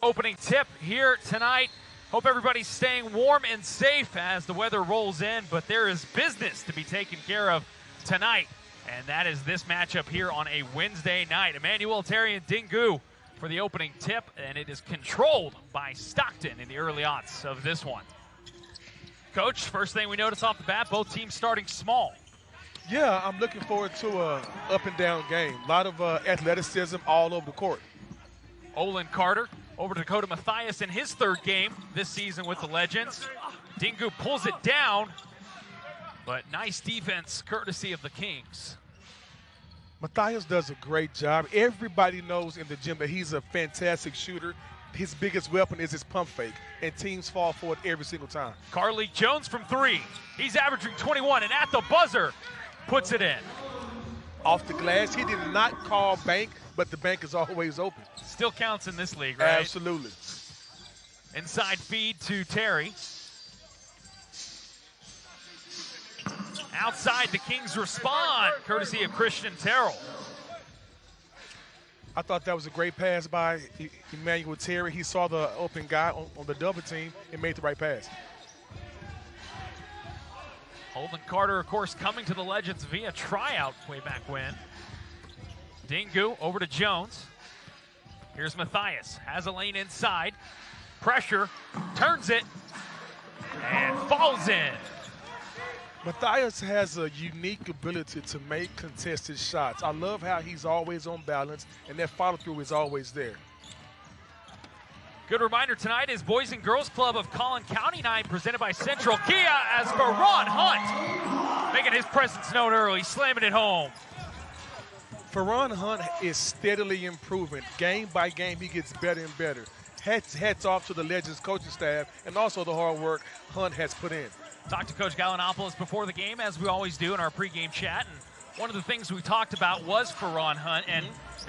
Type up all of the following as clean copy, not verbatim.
Opening tip here tonight. Hope everybody's staying warm and safe as the weather rolls in, but there is business to be taken care of tonight, and that is this matchup here on a Wednesday night. Emanuel Terry and Dingu for the opening tip, and it is controlled by Stockton in the early aughts of this one. Coach, first thing we notice off the bat, both teams starting small. Yeah, I'm looking forward to a up and down game. A lot of athleticism all over the court. Olin Carter over to Dakota Mathias in his third game this season with the Legends. Dingu pulls it down, but nice defense courtesy of the Kings. Mathias does a great job. Everybody knows in the gym that he's a fantastic shooter. His biggest weapon is his pump fake, and teams fall for it every single time. Carlik Jones from three. He's averaging 21, and at the buzzer, puts it in. Off the glass, he did not call bank, but the bank is always open. Still counts in this league, right? Absolutely. Inside feed to Terry. Outside, the Kings respond, courtesy of Christian Terrell. I thought that was a great pass by Emanuel Terry. He saw the open guy on the double team and made the right pass. Olin Carter, of course, coming to the Legends via tryout way back when. Dingu over to Jones. Here's Mathias, has a lane inside. Pressure, turns it, and falls in. Mathias has a unique ability to make contested shots. I love how he's always on balance, and that follow-through is always there. Good reminder tonight is Boys and Girls Club of Collin County Night presented by Central Kia as Ferron Hunt making his presence known early, slamming it home. Ferron Hunt is steadily improving. Game by game, he gets better and better. Hats off to the Legends coaching staff and also the hard work Hunt has put in. Talked to Coach Gallinopoulos before the game, as we always do in our pregame chat, and one of the things we talked about was Ferron Hunt and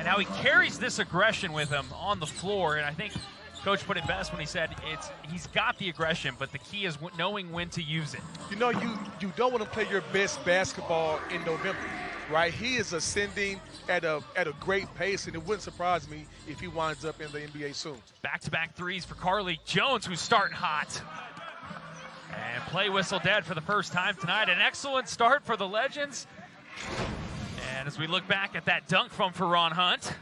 how he carries this aggression with him on the floor, and I think Coach put it best when he said he's got the aggression, but the key is knowing when to use it. You know, you don't want to play your best basketball in November, right? He is ascending at a great pace, and it wouldn't surprise me if he winds up in the NBA soon. Back-to-back threes for Carlik Jones, who's starting hot. And play whistle dead for the first time tonight. An excellent start for the Legends. And as we look back at that dunk from Ferron Hunt.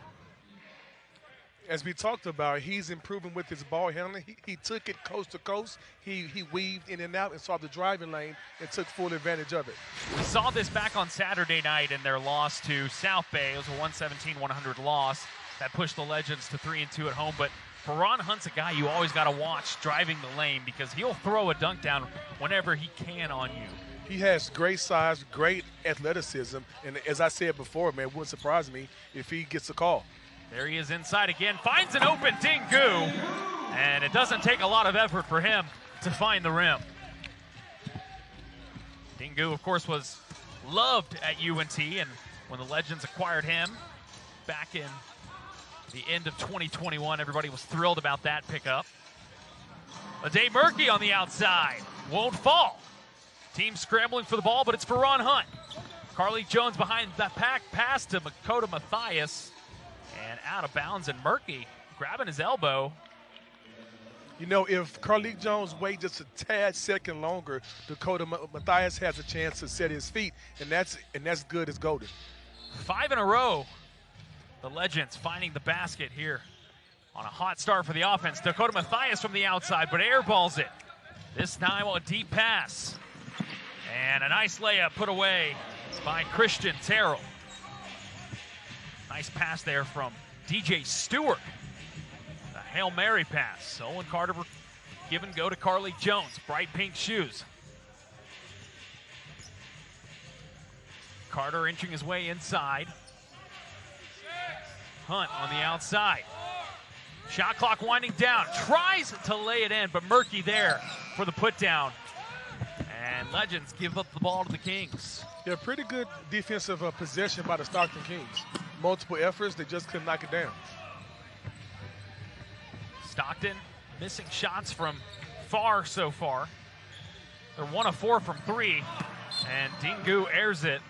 As we talked about, he's improving with his ball handling. He took it coast to coast. He weaved in and out and saw the driving lane and took full advantage of it. We saw this back on Saturday night in their loss to South Bay. It was a 117-100 loss that pushed the Legends to 3-2 at home. But Ferron Hunt's a guy you always got to watch driving the lane because he'll throw a dunk down whenever he can on you. He has great size, great athleticism, and as I said before, man, it wouldn't surprise me if he gets a call. There he is inside again, finds an open Dingu, and it doesn't take a lot of effort for him to find the rim. Dingu, of course, was loved at UNT, and when the Legends acquired him back in the end of 2021, everybody was thrilled about that pickup. Ade Murky on the outside, won't fall. Team scrambling for the ball, but it's Ferron Hunt. Carlik Jones behind that pass to Dakota Mathias. And out of bounds, and Murky grabbing his elbow. You know, if Carlik Jones waits just a tad second longer, Dakota Mathias has a chance to set his feet, and that's good as golden. 5 in a row. The Legends finding the basket here on a hot start for the offense. Dakota Mathias from the outside, but airballs it. This time a deep pass. And a nice layup put away by Christian Terrell. Nice pass there from DJ Stewart. A Hail Mary pass. Olin Carter give and go to Carlik Jones. Bright pink shoes. Carter inching his way inside. Hunt on the outside. Shot clock winding down. Tries to lay it in, but Murky there for the put down. And Legends give up the ball to the Kings. Yeah, pretty good defensive possession by the Stockton Kings. Multiple efforts, they just couldn't knock it down. Stockton missing shots from far so far. They're 1 of 4 from 3, and Dingu airs it.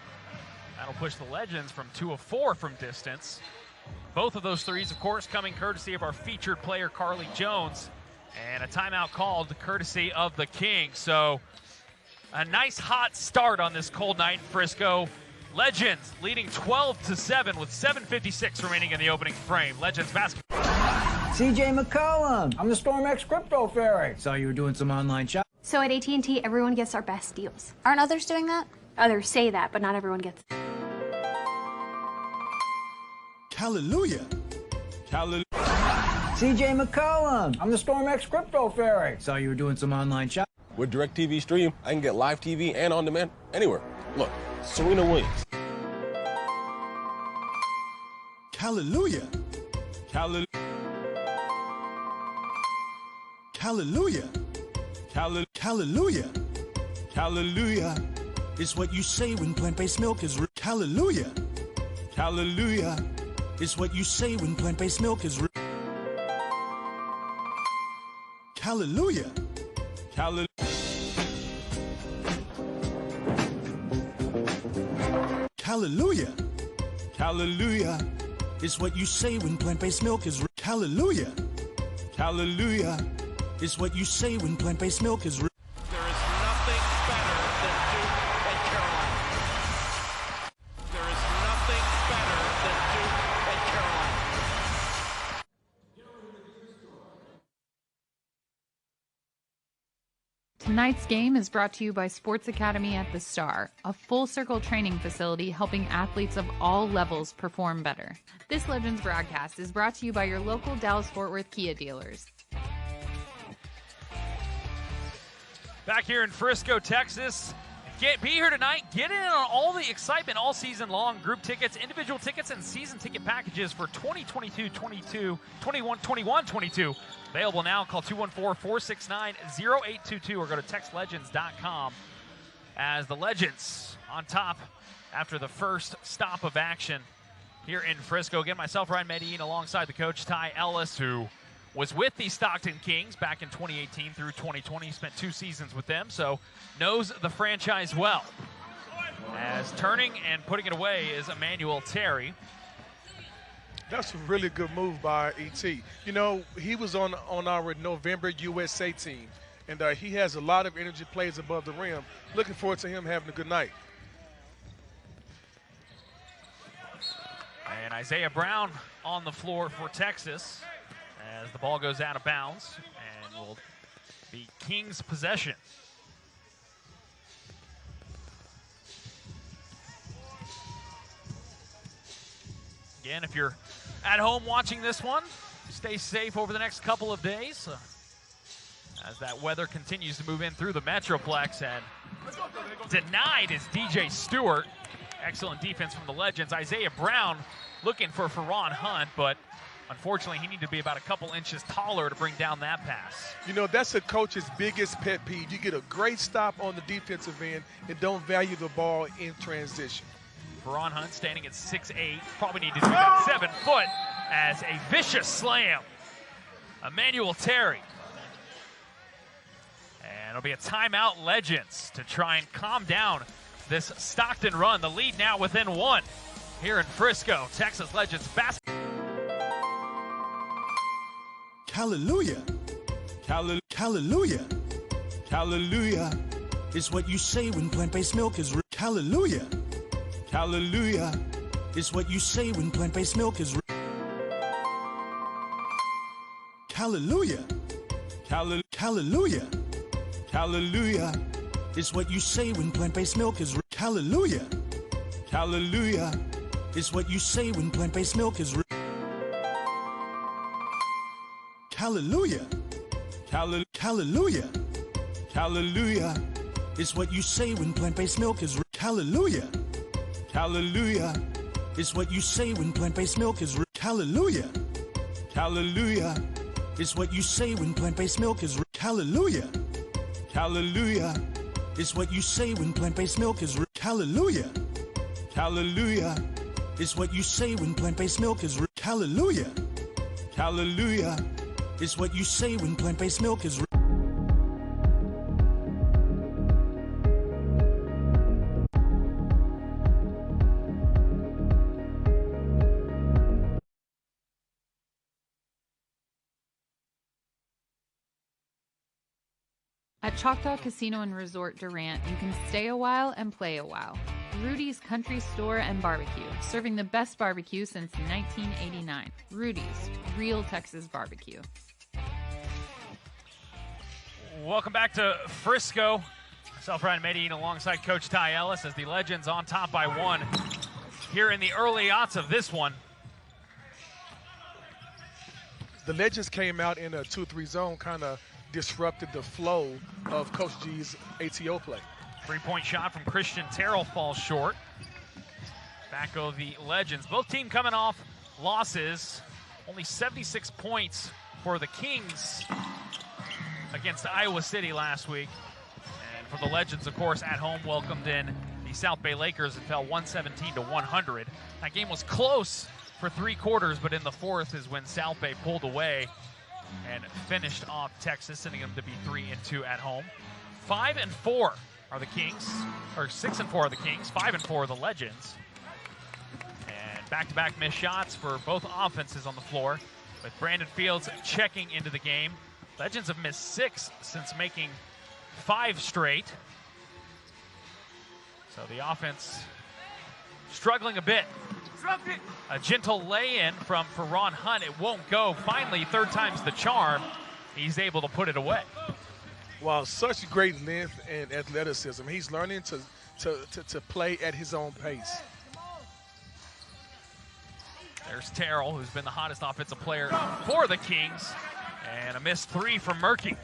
That'll push the Legends from 2 of 4 from distance. Both of those threes, of course, coming courtesy of our featured player, Carly Jones. And a timeout called courtesy of the Kings. So a nice hot start on this cold night in Frisco. Legends leading 12-7 with 7:56 remaining in the opening frame. Legends basketball. CJ McCollum. I'm the StormX Crypto Fairy. Saw you were doing some online shopping. So at AT&T, everyone gets our best deals. Aren't others doing that? Others say that, but not everyone gets it. Hallelujah. Hallelujah. CJ McCollum. I'm the StormX Crypto Fairy. Saw you were doing some online shopping. With DirecTV Stream, I can get live TV and on demand anywhere. Look, Serena Williams. Hallelujah. Hallelujah. Hallelujah. Hallelujah. Hallelujah. It's what you say when plant-based milk is hallelujah. Hallelujah. It's what you say when plant-based milk is hallelujah. Hallelujah. Hallelujah. Hallelujah. It's what you say when plant-based milk is hallelujah. Hallelujah. It's what you say when plant-based milk is There is nothing better than Duke and Carolina. There is nothing better than Duke and Carolina. Tonight's game is brought to you by Sports Academy at the Star, a full-circle training facility helping athletes of all levels perform better. This Legends broadcast is brought to you by your local Dallas-Fort Worth Kia dealers. Back here in Frisco, Texas. Be here tonight. Get in on all the excitement all season long. Group tickets, individual tickets, and season ticket packages for 2022-22 Available now. Call 214-469-0822 or go to textlegends.com as the Legends on top after the first stop of action here in Frisco. Again, myself, Ryan Medellin, alongside the coach, Ty Ellis, who was with the Stockton Kings back in 2018 through 2020. He spent 2 seasons with them, so knows the franchise well. As turning and putting it away is Emanuel Terry. That's a really good move by E.T. You know, he was on our November USA team, and he has a lot of energy, plays above the rim. Looking forward to him having a good night. And Isaiah Brown on the floor for Texas as the ball goes out of bounds and will be Kings' possession. Again, if you're at home watching this one, stay safe over the next couple of days as that weather continues to move in through the Metroplex. And denied is DJ Stewart. Excellent defense from the Legends. Isaiah Brown looking for Ferron Hunt, but unfortunately, he needed to be about a couple inches taller to bring down that pass. You know, that's a coach's biggest pet peeve. You get a great stop on the defensive end and don't value the ball in transition. Ferron Hunt standing at 6'8", probably needed to be about 7 foot as a vicious slam. Emanuel Terry. And it'll be a timeout, Legends, to try and calm down this Stockton run. The lead now within 1 here in Frisco. Texas Legends basketball. hallelujah. Hallelujah. Hallelujah. It's what you say when plant-based milk is hallelujah. Hallelujah. It's what you say when plant-based milk is hallelujah. Hallelujah. Hallelujah. It's what you say when plant-based milk is hallelujah. Hallelujah. It's what you say when plant-based milk is hallelujah. Hallelujah. Hallelujah. It's what you say when plant-based milk is hallelujah. Hallelujah. It's what you say when plant-based milk is hallelujah. Hallelujah. It's what you say when plant-based milk is hallelujah. Hallelujah. It's what you say when plant-based milk is hallelujah. Hallelujah. It's what you say when plant-based milk is hallelujah. Hallelujah. It's what you say when plant-based milk is At Choctaw Casino and Resort Durant, you can stay a while and play a while. Rudy's Country Store and Barbecue, serving the best barbecue since 1989. Rudy's, real Texas barbecue. Welcome back to Frisco. Myself, Ryan Medine, alongside Coach Ty Ellis, as the Legends on top by 1 here in the early odds of this one. The Legends came out in a 2-3 zone, kind of disrupted the flow of Coach G's ATO play. Three-point shot from Christian Terrell falls short. Back go the Legends. Both teams coming off losses. Only 76 points for the Kings against Iowa City last week. And for the Legends, of course, at home, welcomed in the South Bay Lakers and fell 117-100. That game was close for 3 quarters, but in the fourth is when South Bay pulled away and finished off Texas, sending them to be 3-2 at home. 5-4 are the Kings, or 6-4 are the Kings, 5-4 are the Legends. And back-to-back missed shots for both offenses on the floor, with Brandon Fields checking into the game. Legends have missed 6 since making 5 straight. So the offense struggling a bit. A gentle lay-in from Ferron Hunt. It won't go. Finally, third time's the charm. He's able to put it away. Wow, such great length and athleticism. He's learning to play at his own pace. There's Terrell, who's been the hottest offensive player for the Kings. And a missed 3 from Murky.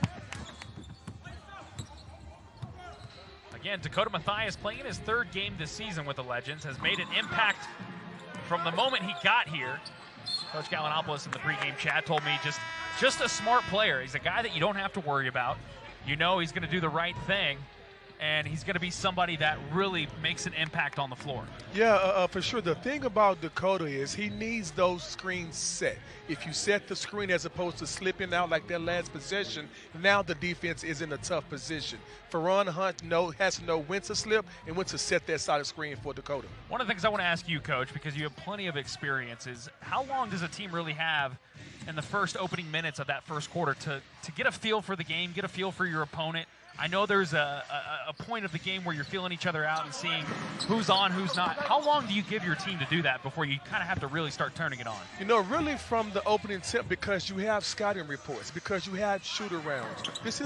Again, Dakota Mathias playing in his 3rd game this season with the Legends, has made an impact from the moment he got here. Coach Gallinopoulos in the pregame chat told me just a smart player. He's a guy that you don't have to worry about. You know he's going to do the right thing, and he's going to be somebody that really makes an impact on the floor. Yeah, for sure. The thing about Dakota is he needs those screens set. If you set the screen as opposed to slipping out like that last possession, now the defense is in a tough position. Ferron Hunt has to know when to slip and when to set that side of screen for Dakota. One of the things I want to ask you, Coach, because you have plenty of experience, is how long does a team really have in the first opening minutes of that first quarter to get a feel for the game, get a feel for your opponent? I know there's a point of the game where you're feeling each other out and seeing who's on, who's not. How long do you give your team to do that before you kind of have to really start turning it on? You know, really from the opening tip, because you have scouting reports, because you have shoot-arounds. This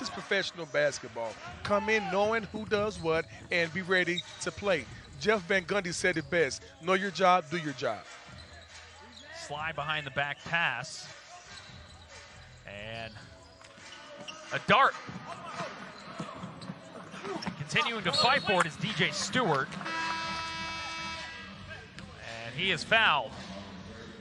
is professional basketball. Come in knowing who does what and be ready to play. Jeff Van Gundy said it best. Know your job, do your job. Slide behind the back pass. And a dart. Continuing to fight for it is DJ Stewart. And he is fouled.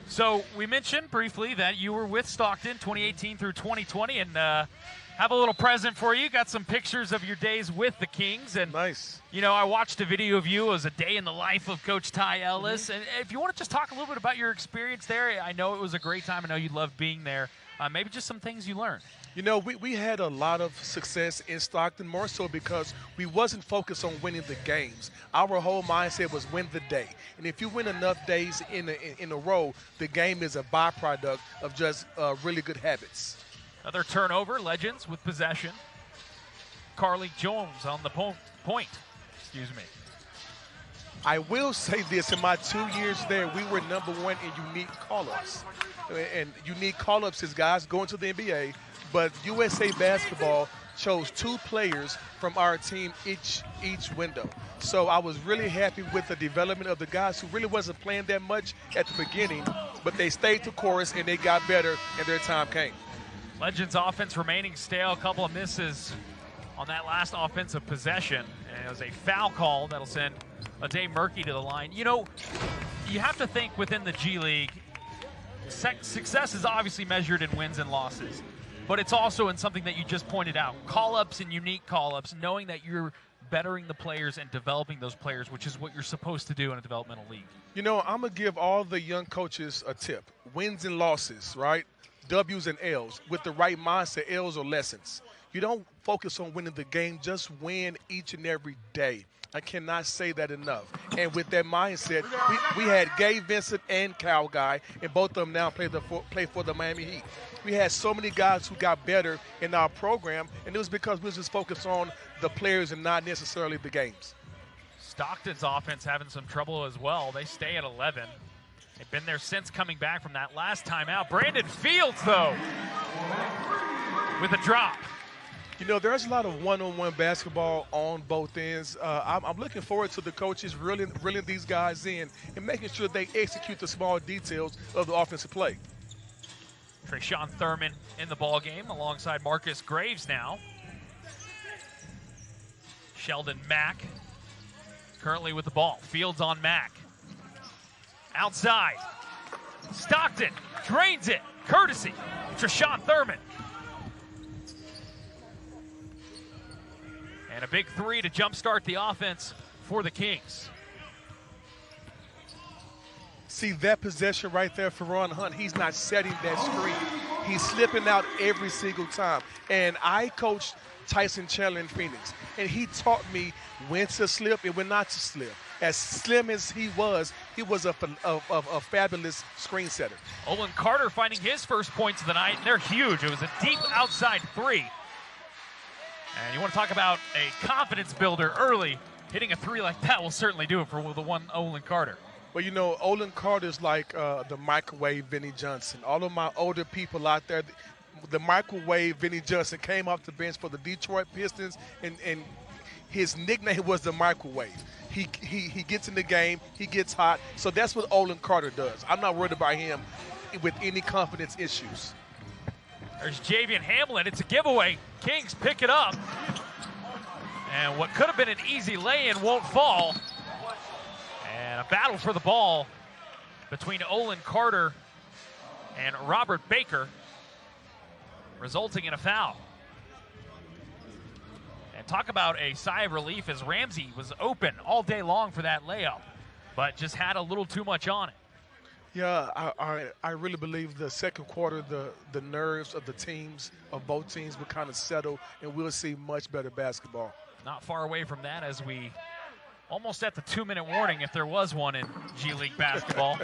So we mentioned briefly that you were with Stockton 2018 through 2020, and have a little present for you. Got some pictures of your days with the Kings. And nice. You know, I watched a video of you as a day in the life of Coach Ty Ellis. And if you want to just talk a little bit about your experience there, I know it was a great time. I know you loved being there. Maybe just some things you learned. You know, we had a lot of success in Stockton, more so because we wasn't focused on winning the games. Our whole mindset was win the day. And if you win enough days in a row, the game is a byproduct of just really good habits. Another turnover, Legends with possession. Carly Jones on the point. Excuse me. I will say this, in my 2 years there, we were number 1 in unique call-ups. And unique call-ups is guys going to the NBA, but USA Basketball chose 2 players from our team each window. So I was really happy with the development of the guys who really wasn't playing that much at the beginning, but they stayed the course and they got better and their time came. Legends offense remaining stale. A couple of misses on that last offensive possession. And it was a foul call that'll send Ade Murky to the line. You know, you have to think within the G League, success is obviously measured in wins and losses, but it's also in something that you just pointed out, call-ups and unique call-ups, knowing that you're bettering the players and developing those players, which is what you're supposed to do in a developmental league. You know, I'm going to give all the young coaches a tip. Wins and losses, right? W's and L's. With the right mindset, L's are lessons. You don't focus on winning the game, just win each and every day. I cannot say that enough. And with that mindset, we had Gabe Vincent and Cal Guy, and both of them now play for the Miami Heat. We had so many guys who got better in our program, and it was because we was just focused on the players and not necessarily the games. Stockton's offense having some trouble as well. They stay at 11. They've been there since coming back from that last timeout. Brandon Fields, though, with a drop. You know, there's a lot of one-on-one basketball on both ends. I'm looking forward to the coaches reeling these guys in and making sure they execute the small details of the offensive play. Trayshawn Thurman in the ballgame alongside Marcus Graves now. Sheldon Mack currently with the ball. Fields on Mack. Outside. Stockton drains it. Courtesy Trayshawn Thurman. And a big three to jumpstart the offense for the Kings. See that possession right there for Ron Hunt. He's not setting that screen. He's slipping out every single time. And I coached Tyson Chandler in Phoenix, and he taught me when to slip and when not to slip. As slim as he was a fabulous screen setter. Olin Carter finding his first points of the night, and they're huge. It was a deep outside three. And you want to talk about a confidence builder early. Hitting a three like that will certainly do it for the one Olin Carter. Well, you know, Olin Carter's like the microwave Vinnie Johnson. All of my older people out there, the microwave Vinnie Johnson came off the bench for the Detroit Pistons, and his nickname was the microwave. He gets in the game, he gets hot. So that's what Olin Carter does. I'm not worried about him with any confidence issues. There's Javian Hamlin. It's a giveaway. Kings pick it up. And what could have been an easy lay-in won't fall. And a battle for the ball between Olin Carter and Robert Baker, resulting in a foul. And talk about a sigh of relief as Ramsey was open all day long for that layup, but just had a little too much on it. Yeah, I really believe the second quarter, the nerves of the teams, of both teams, will kind of settle, and we'll see much better basketball. Not far away from that as we almost at the 2-minute warning if there was one in G League basketball.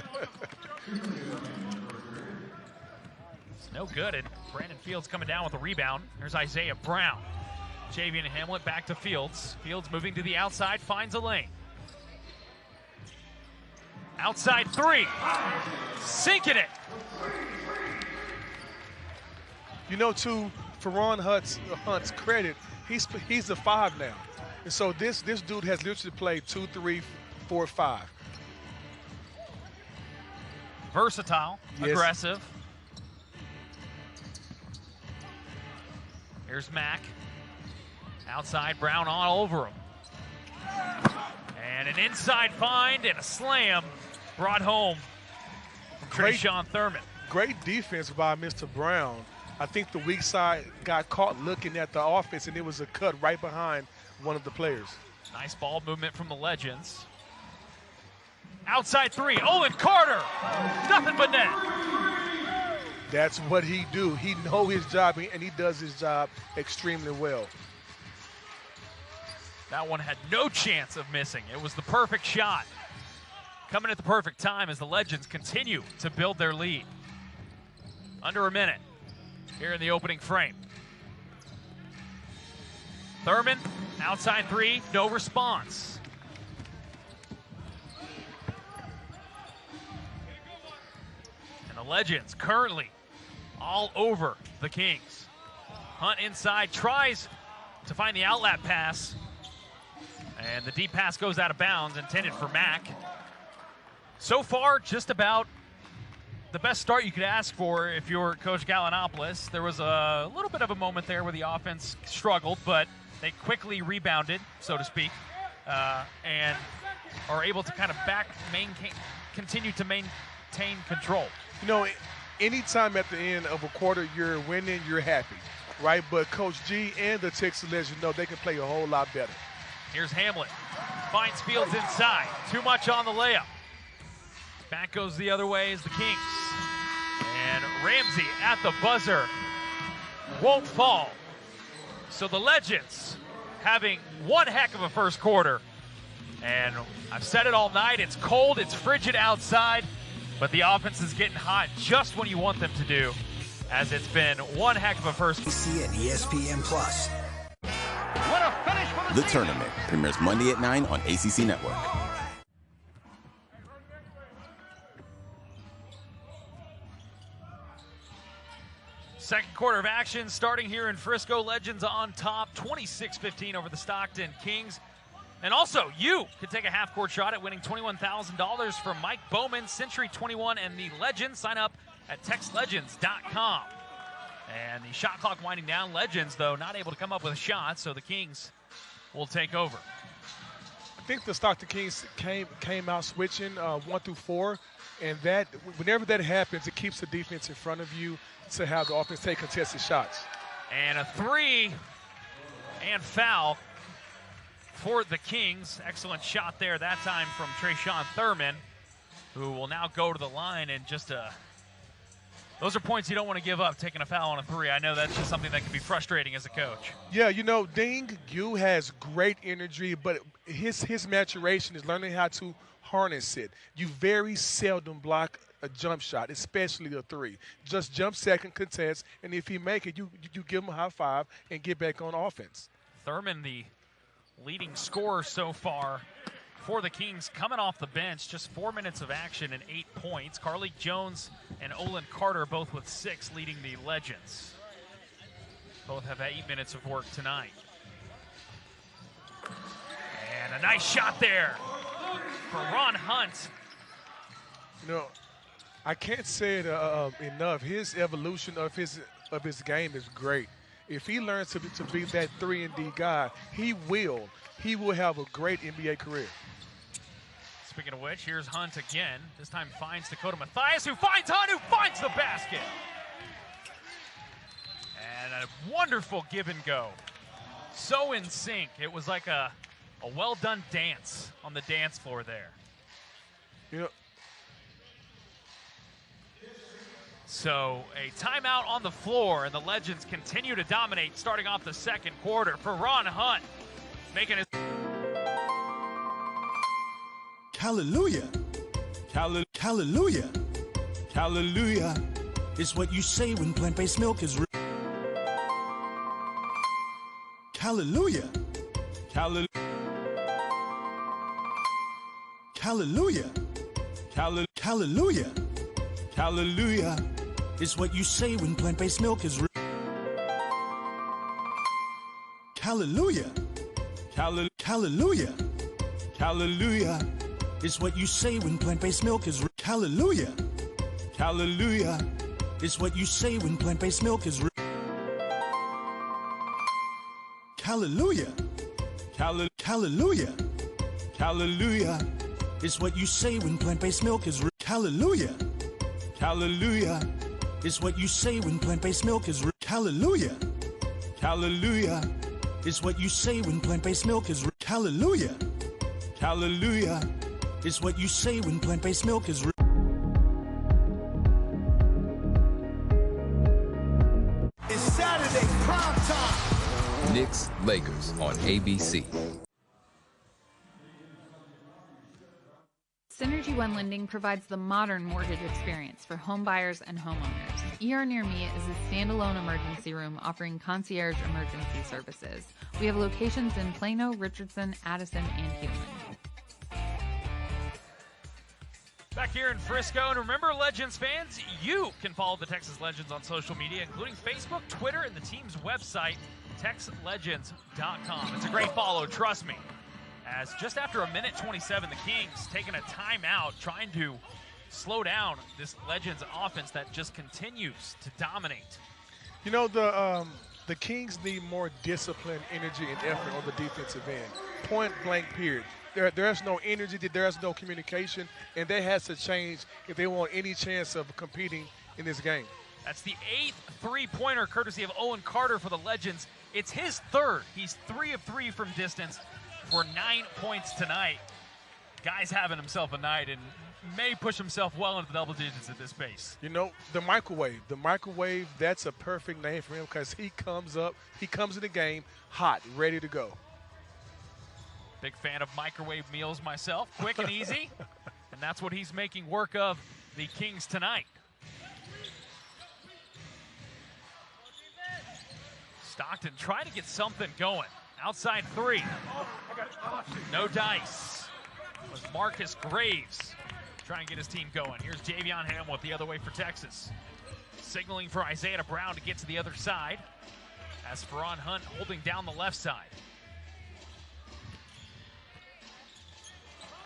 It's no good, and Brandon Fields coming down with a rebound. There's Isaiah Brown. Javian Hamlet back to Fields. Fields moving to the outside, finds a lane. Outside three, sinking it. You know, for Ron Hunt's credit, he's a 5 now. And so this dude has literally played 2, 3, 4, 5. Versatile, yes. Aggressive. Here's Mack. Outside, Brown all over him. And an inside find and a slam brought home from Trayshawn Thurman. Great defense by Mr. Brown. I think the weak side got caught looking at the offense, and it was a cut right behind one of the players. Nice ball movement from the Legends. Outside three, Olin Carter. Nothing but net. That's what he do. He know his job, and he does his job extremely well. That one had no chance of missing. It was the perfect shot. Coming at the perfect time as the Legends continue to build their lead. Under a minute here in the opening frame. Thurman, outside three, no response. And the Legends currently all over the Kings. Hunt inside, tries to find the outlet pass. And the deep pass goes out of bounds, intended for Mack. So far, just about the best start you could ask for if you're Coach Gallinopoulos. There was a little bit of a moment there where the offense struggled, but they quickly rebounded, so to speak, and are able to kind of continue to maintain control. You know, anytime at the end of a quarter you're winning, you're happy, right? But Coach G and the Texas Legends know they can play a whole lot better. Here's Hamlet. Finds Fields inside. Too much on the layup. Back goes the other way as the Kings. And Ramsey at the buzzer won't fall. So the Legends having one heck of a first quarter And I've said it all night, it's cold, it's frigid outside, but the offense is getting hot just when you want them to do, as it's been one heck of a first. See at ESPN Plus. What a finish for The Tournament premieres Monday at 9 on ACC Network. Second quarter of action starting here in Frisco. Legends on top, 26-15 over the Stockton Kings. And also, you can take a half-court shot at winning $21,000 from Mike Bowman, Century 21, and the Legends. Sign up at textlegends.com. And the shot clock winding down. Legends, though, not able to come up with a shot, so the Kings will take over. I think the Stockton Kings came out switching 1 through 4, and that whenever that happens, it keeps the defense in front of you to have the offense take contested shots. And a three and foul for the Kings. Excellent shot there that time from Trayshawn Thurman, who will now go to the line and just those are points you don't want to give up, taking a foul on a three. I know that's just something that can be frustrating as a coach. Yeah, you know, Ding Yu has great energy, but his maturation is learning how to harness it. You very seldom block a jump shot, especially a three. Just jump second, contest, and if he make it, you give him a high five and get back on offense. Thurman, the leading scorer so far for the Kings, coming off the bench, just 4 minutes of action and 8 points. Carlik Jones and Olin Carter both with 6, leading the Legends. Both have 8 minutes of work tonight. And a nice shot there for Ron Hunt. You know, I can't say it enough. His evolution of his game is great. If he learns to be that 3-and-D guy, he will have a great NBA career. Speaking of which, here's Hunt again. This time finds Dakota Mathias, who finds Hunt, who finds the basket. And a wonderful give and go. So in sync. It was like a well-done dance on the dance floor there. You know, so a timeout on the floor, and the Legends continue to dominate starting off the second quarter for Ron Hunt, making his... Hallelujah. Hallelujah. Hallelujah is what you say when plant-based milk is Hallelujah. Hallelujah. Hallelujah. Hallelujah. Hallelujah is what you say when plant-based milk is Hallelujah. Hallelujah. Hallelujah is what you say when plant-based milk is Hallelujah. Hallelujah is what you say when plant-based milk is Hallelujah. Hallelujah. Hallelujah is what you say when plant-based milk is Hallelujah. Hallelujah is what you say when plant-based milk is Hallelujah. Hallelujah is what you say when plant-based milk is Hallelujah. Hallelujah is what you say when plant-based milk is It's Saturday prime time. Knicks Lakers on ABC. Synergy One Lending provides the modern mortgage experience for home buyers and homeowners. ER Near Me is a standalone emergency room offering concierge emergency services. We have locations in Plano, Richardson, Addison, and Hewlin. Back here in Frisco, and remember, Legends fans, you can follow the Texas Legends on social media, including Facebook, Twitter, and the team's website, textlegends.com. It's a great follow, trust me. As just after 1:27, the Kings taking a timeout, trying to slow down this Legends offense that just continues to dominate. You know, the Kings need more discipline, energy, and effort on the defensive end. Point blank, period. There's no energy, there's no communication, and that has to change if they want any chance of competing in this game. That's the 8th three-pointer courtesy of Owen Carter for the Legends. It's his third. He's 3 of 3 from distance for 9 points tonight. Guy's having himself a night and may push himself well into the double digits at this pace. You know, the microwave, that's a perfect name for him because he comes in the game hot, ready to go. Big fan of microwave meals myself, quick and easy. And that's what he's making work of the Kings tonight. Stockton trying to get something going. Outside three. No dice. It was Marcus Graves trying to get his team going. Here's Javion Hamlet the other way for Texas. Signaling for Isaiah Brown to get to the other side. As Ferron Hunt holding down the left side.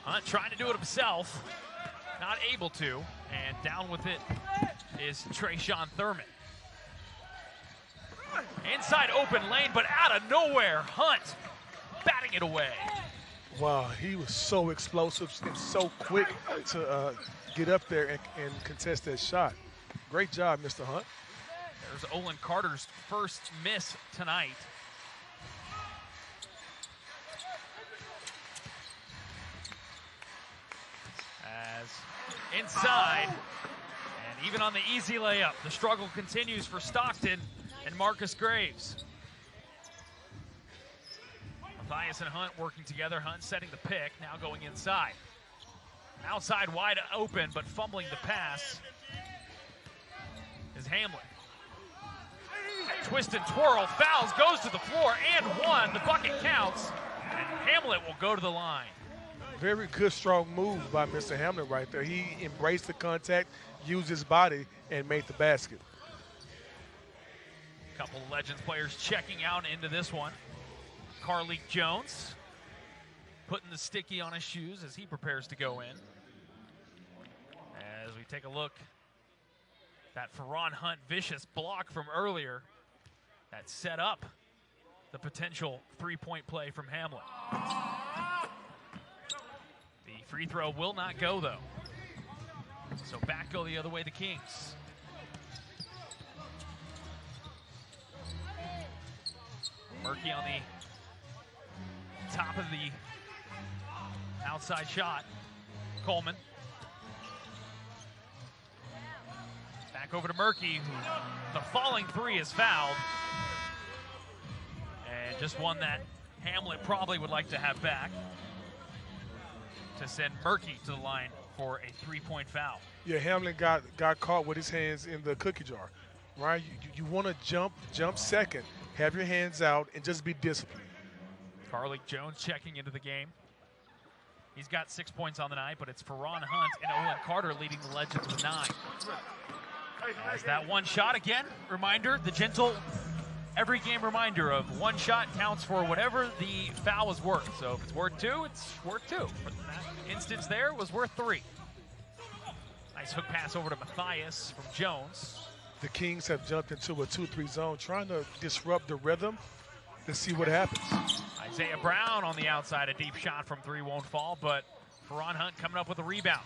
Hunt trying to do it himself. Not able to. And down with it is Trayshawn Thurman. Inside open lane, but out of nowhere, Hunt batting it away. Wow, he was so explosive and so quick to get up there and contest that shot. Great job, Mr. Hunt. There's Olin Carter's first miss tonight. As inside, and even on the easy layup, the struggle continues for Stockton and Marcus Graves. Matthias and Hunt working together. Hunt setting the pick, now going inside. Outside wide open, but fumbling the pass is Hamlet. Twist and twirl, fouls, goes to the floor, and one. The bucket counts, and Hamlet will go to the line. Very good, strong move by Mr. Hamlet right there. He embraced the contact, used his body, and made the basket. Couple of Legends players checking out into this one. Carleek Jones putting the sticky on his shoes as he prepares to go in. As we take a look, that Ferron Hunt vicious block from earlier that set up the potential three-point play from Hamlet. The free throw will not go, though. So back go the other way, the Kings. Murky on the top of the outside shot. Coleman. Back over to Murky. The falling three is fouled. And just one that Hamlet probably would like to have back to send Murky to the line for a three-point foul. Yeah, Hamlet got caught with his hands in the cookie jar, right? You want to jump second, have your hands out, and just be disciplined. Carleek Jones checking into the game. He's got 6 points on the night, but it's Ferron Hunt and Olin Carter leading the Legends with 9. As that one shot again, reminder, the gentle every game reminder of one shot counts for whatever the foul is worth. So if it's worth 2, it's worth 2. But in that instance there, it was worth 3. Nice hook pass over to Matthias from Jones. The Kings have jumped into a 2-3 zone, trying to disrupt the rhythm. Let's see what happens. Isaiah Brown on the outside, a deep shot from 3 won't fall, but Ferron Hunt coming up with a rebound.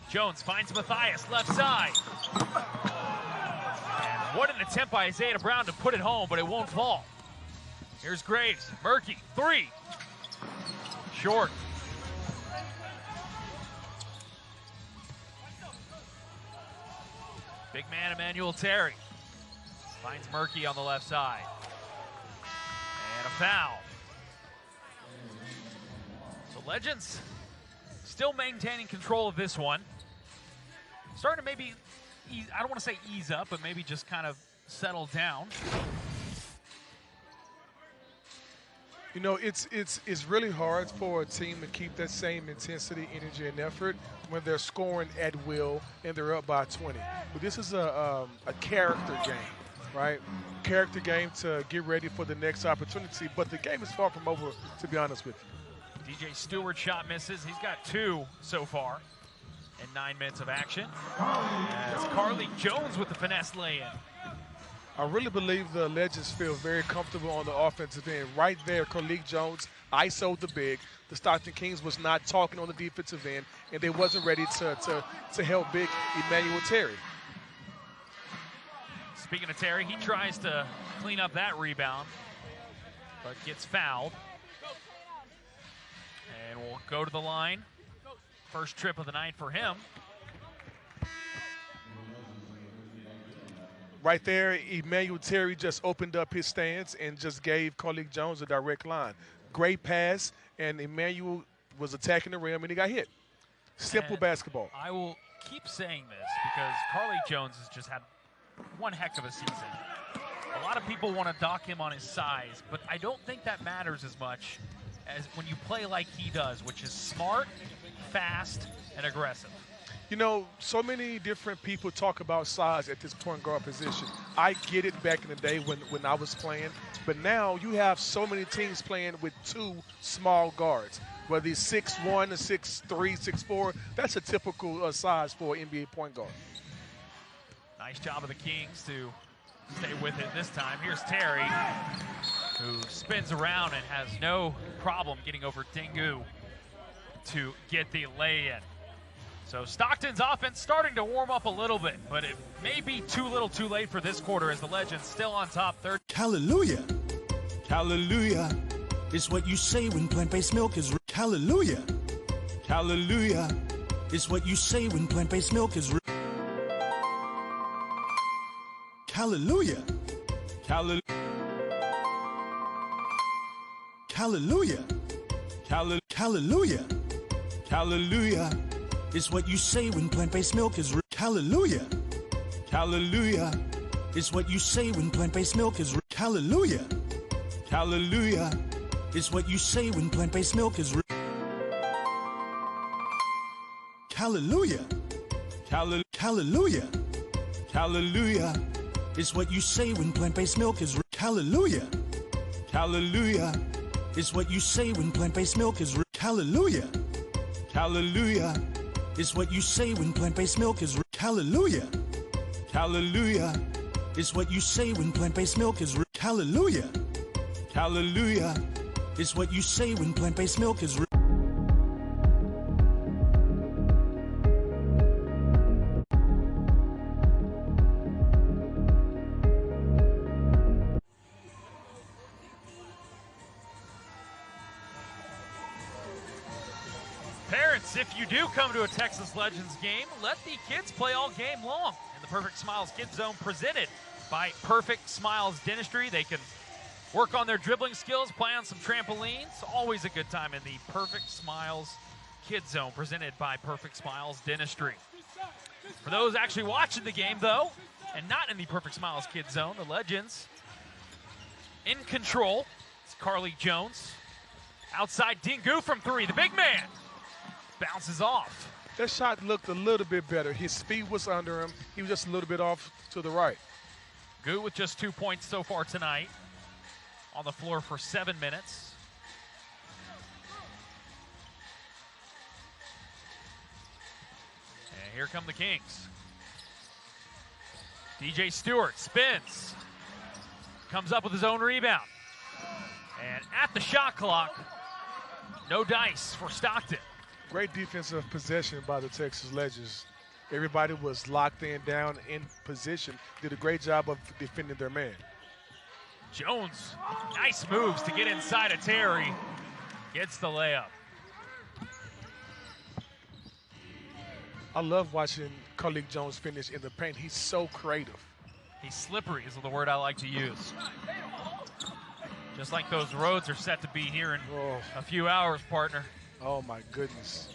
Jones finds Matthias, left side. And what an attempt by Isaiah Brown to put it home, but it won't fall. Here's Graves, Murky, 3. Short. Big man Emanuel Terry finds Murky on the left side. And a foul. So Legends still maintaining control of this one. Starting to maybe, I don't want to say ease up, but maybe just kind of settle down. You know, it's really hard for a team to keep that same intensity, energy, and effort when they're scoring at will and they're up by 20. But this is a character game, right? Character game to get ready for the next opportunity. But the game is far from over, to be honest with you. DJ Stewart shot misses. He's got 2 so far in 9 minutes of action. As Carleek Jones with the finesse lay-in. I really believe the Legends feel very comfortable on the offensive end. Right there, Carleek Jones ISO'd the big. The Stockton Kings was not talking on the defensive end, and they wasn't ready to help big Emanuel Terry. Speaking of Terry, he tries to clean up that rebound, but gets fouled. And we'll go to the line. First trip of the night for him. Right there, Emanuel Terry just opened up his stance and just gave Carleek Jones a direct line. Great pass, and Emanuel was attacking the rim, and he got hit. Simple And basketball. I will keep saying this because Carly Jones has just had one heck of a season. A lot of people want to dock him on his size, but I don't think that matters as much as when you play like he does, which is smart, fast, and aggressive. You know, so many different people talk about size at this point guard position. I get it back in the day when I was playing, but now you have so many teams playing with two small guards. Whether he's 6'1", or 6'3", 6'4", that's a typical size for an NBA point guard. Nice job of the Kings to stay with it this time. Here's Terry, who spins around and has no problem getting over Dingu to get the lay-in. So Stockton's offense starting to warm up a little bit, but it may be too little too late for this quarter as the Legends still on top. Third. Hallelujah. Hallelujah. It's what you say when plant-based milk is hallelujah. Hallelujah. It's what you say when plant-based milk is hallelujah. Hallelujah. Hallelujah. Hallelujah. Hallelujah. It's what you say when plant-based milk is hallelujah. Hallelujah. It's what you say when plant-based milk is hallelujah. Hallelujah. It's what you say when plant-based milk is hallelujah. Hallelujah. Hallelujah. It's what you say when plant-based milk is hallelujah. Hallelujah. It's what you say when plant-based milk is hallelujah. Hallelujah. It's what you say when plant-based milk is hallelujah. Hallelujah. It's what you say when plant-based milk is hallelujah. Hallelujah. It's what you say when plant-based milk is Parents, if you do come to a Texas Legends game, let the kids play all game long. In the Perfect Smiles Kids Zone presented by Perfect Smiles Dentistry. They can work on their dribbling skills, play on some trampolines. Always a good time in the Perfect Smiles Kids Zone presented by Perfect Smiles Dentistry. For those actually watching the game, though, and not in the Perfect Smiles Kids Zone, the Legends in control. It's Carly Jones. Outside Dingu from three, the big man. Bounces off. That shot looked a little bit better. His speed was under him. He was just a little bit off to the right. Gu with just 2 points so far tonight. On the floor for 7 minutes. And here come the Kings. DJ Stewart spins. Comes up with his own rebound. And at the shot clock, no dice for Stockton. Great defensive possession by the Texas Legends. Everybody was locked down in position. Did a great job of defending their man. Jones, nice moves to get inside of Terry. Gets the layup. I love watching Carly Jones finish in the paint. He's so creative. He's slippery is the word I like to use. Just like those roads are set to be here in a few hours, partner. Oh, my goodness.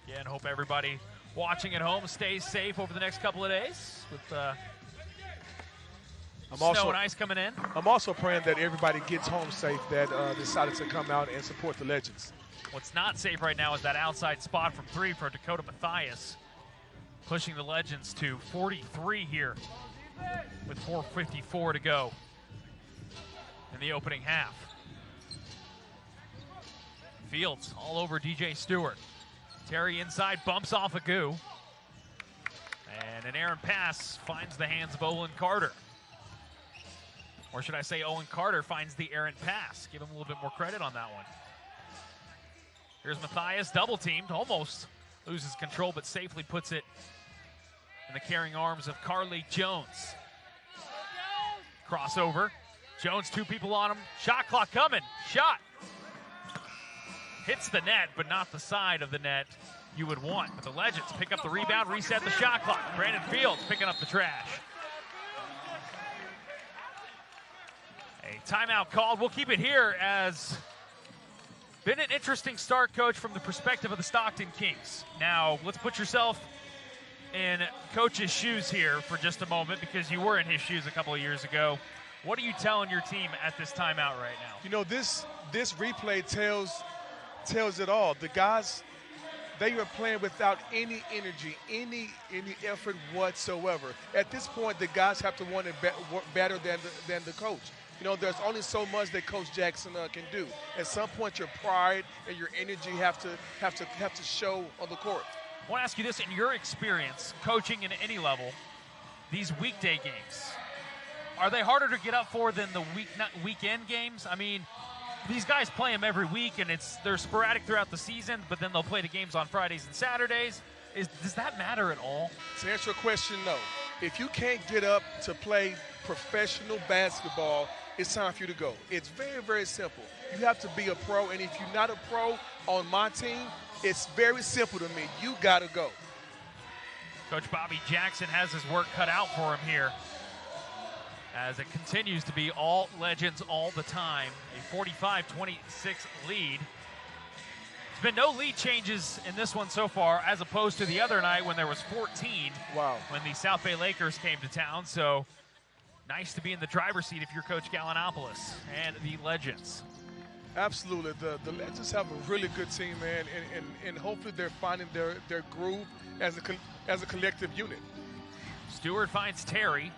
Yeah, and hope everybody watching at home stays safe over the next couple of days with snow and ice coming in. I'm also praying that everybody gets home safe that decided to come out and support the Legends. What's not safe right now is that outside spot from three for Dakota Mathias, pushing the Legends to 43 here with 4:54 to go in the opening half. Fields all over DJ Stewart. Terry inside, bumps off a Gu. And an errant pass finds the hands of Owen Carter. Or should I say Owen Carter finds the errant pass. Give him a little bit more credit on that one. Here's Mathias, double teamed, almost loses control, but safely puts it in the carrying arms of Carly Jones. Crossover. Jones, two people on him. Shot clock coming. Shot. Hits the net, but not the side of the net you would want. But the Legends pick up the rebound, reset the shot clock. Brandon Fields picking up the trash. A timeout called. We'll keep it here as Been an interesting start, Coach, from the perspective of the Stockton Kings. Now, let's put yourself in Coach's shoes here for just a moment, because you were in his shoes a couple of years ago. What are you telling your team at this timeout right now? You know, this replay tells it all. The guys, they were playing without any energy, any effort whatsoever. At this point, the guys have to want it better than the coach. You know, there's only so much that Coach Jackson can do. At some point, your pride and your energy have to show on the court. I want to ask you this: in your experience coaching in any level, these weekday games, are they harder to get up for than the weekend games? I mean, these guys play them every week, and they're sporadic throughout the season, but then they'll play the games on Fridays and Saturdays. Does that matter at all? To answer your question, no. If you can't get up to play professional basketball, it's time for you to go. It's very, very simple. You have to be a pro, and if you're not a pro on my team, it's very simple to me. You got to go. Coach Bobby Jackson has his work cut out for him here, as it continues to be all legends all the time. A 45-26 lead. There's been no lead changes in this one so far, as opposed to the other night when there was 14. Wow. When the South Bay Lakers came to town. So nice to be in the driver's seat if you're Coach Gallinopoulos and the Legends. Absolutely. The Legends have a really good team, man, and hopefully they're finding their groove as a collective unit. Stewart finds Terry.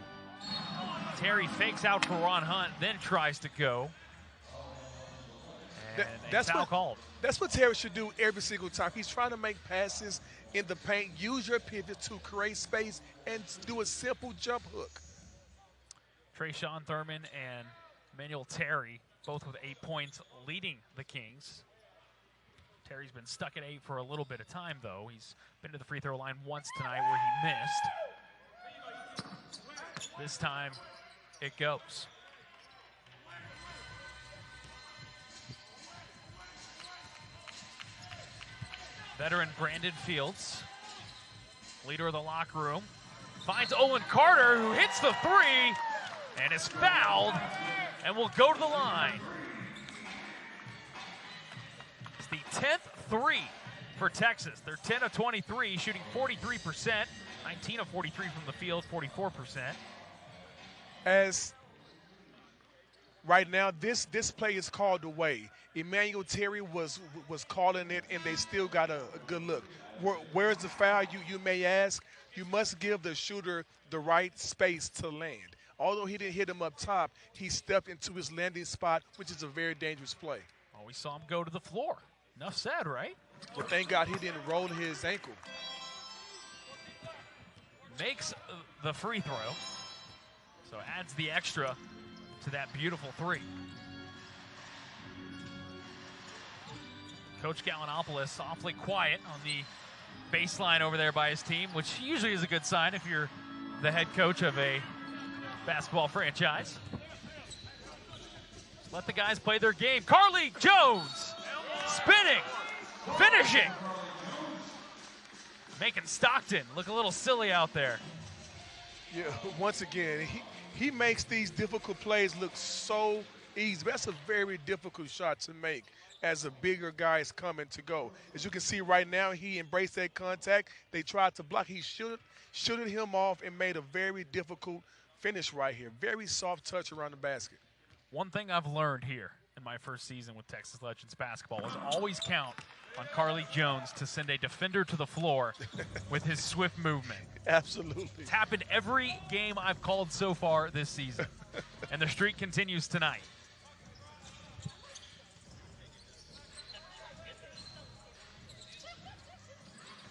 Terry fakes out for Ron Hunt, then tries to go. And that's foul called. That's what Terry should do every single time. He's trying to make passes in the paint, use your pivot to create space, and do a simple jump hook. Trayshawn Thurman and Emanuel Terry, both with 8 points, leading the Kings. Terry's been stuck at 8 for a little bit of time, though. He's been to the free throw line once tonight where he missed. This time, it goes. Veteran Brandon Fields, leader of the locker room, finds Owen Carter, who hits the three and is fouled and will go to the line. It's the 10th three for Texas. They're 10 of 23, shooting 43%, 19 of 43 from the field, 44%. As right now, this play is called away. Emanuel Terry was calling it, and they still got a good look. Where's the foul, you may ask? You must give the shooter the right space to land. Although he didn't hit him up top, he stepped into his landing spot, which is a very dangerous play. Oh, we saw him go to the floor. Enough said, right? Well, thank God he didn't roll his ankle. Makes the free throw, so adds the extra to that beautiful three. Coach Gallinopoulos awfully quiet on the baseline over there by his team, which usually is a good sign if you're the head coach of a basketball franchise. Let the guys play their game. Carly Jones spinning, finishing, making Stockton look a little silly out there. Yeah, once again, he makes these difficult plays look so easy. That's a very difficult shot to make as a bigger guy is coming to go. As you can see right now, he embraced that contact. They tried to block. He shooted him off and made a very difficult finish right here. Very soft touch around the basket. One thing I've learned here in my first season with Texas Legends basketball is always count on Carly Jones to send a defender to the floor with his swift movement. Absolutely. It's happened every game I've called so far this season, and the streak continues tonight.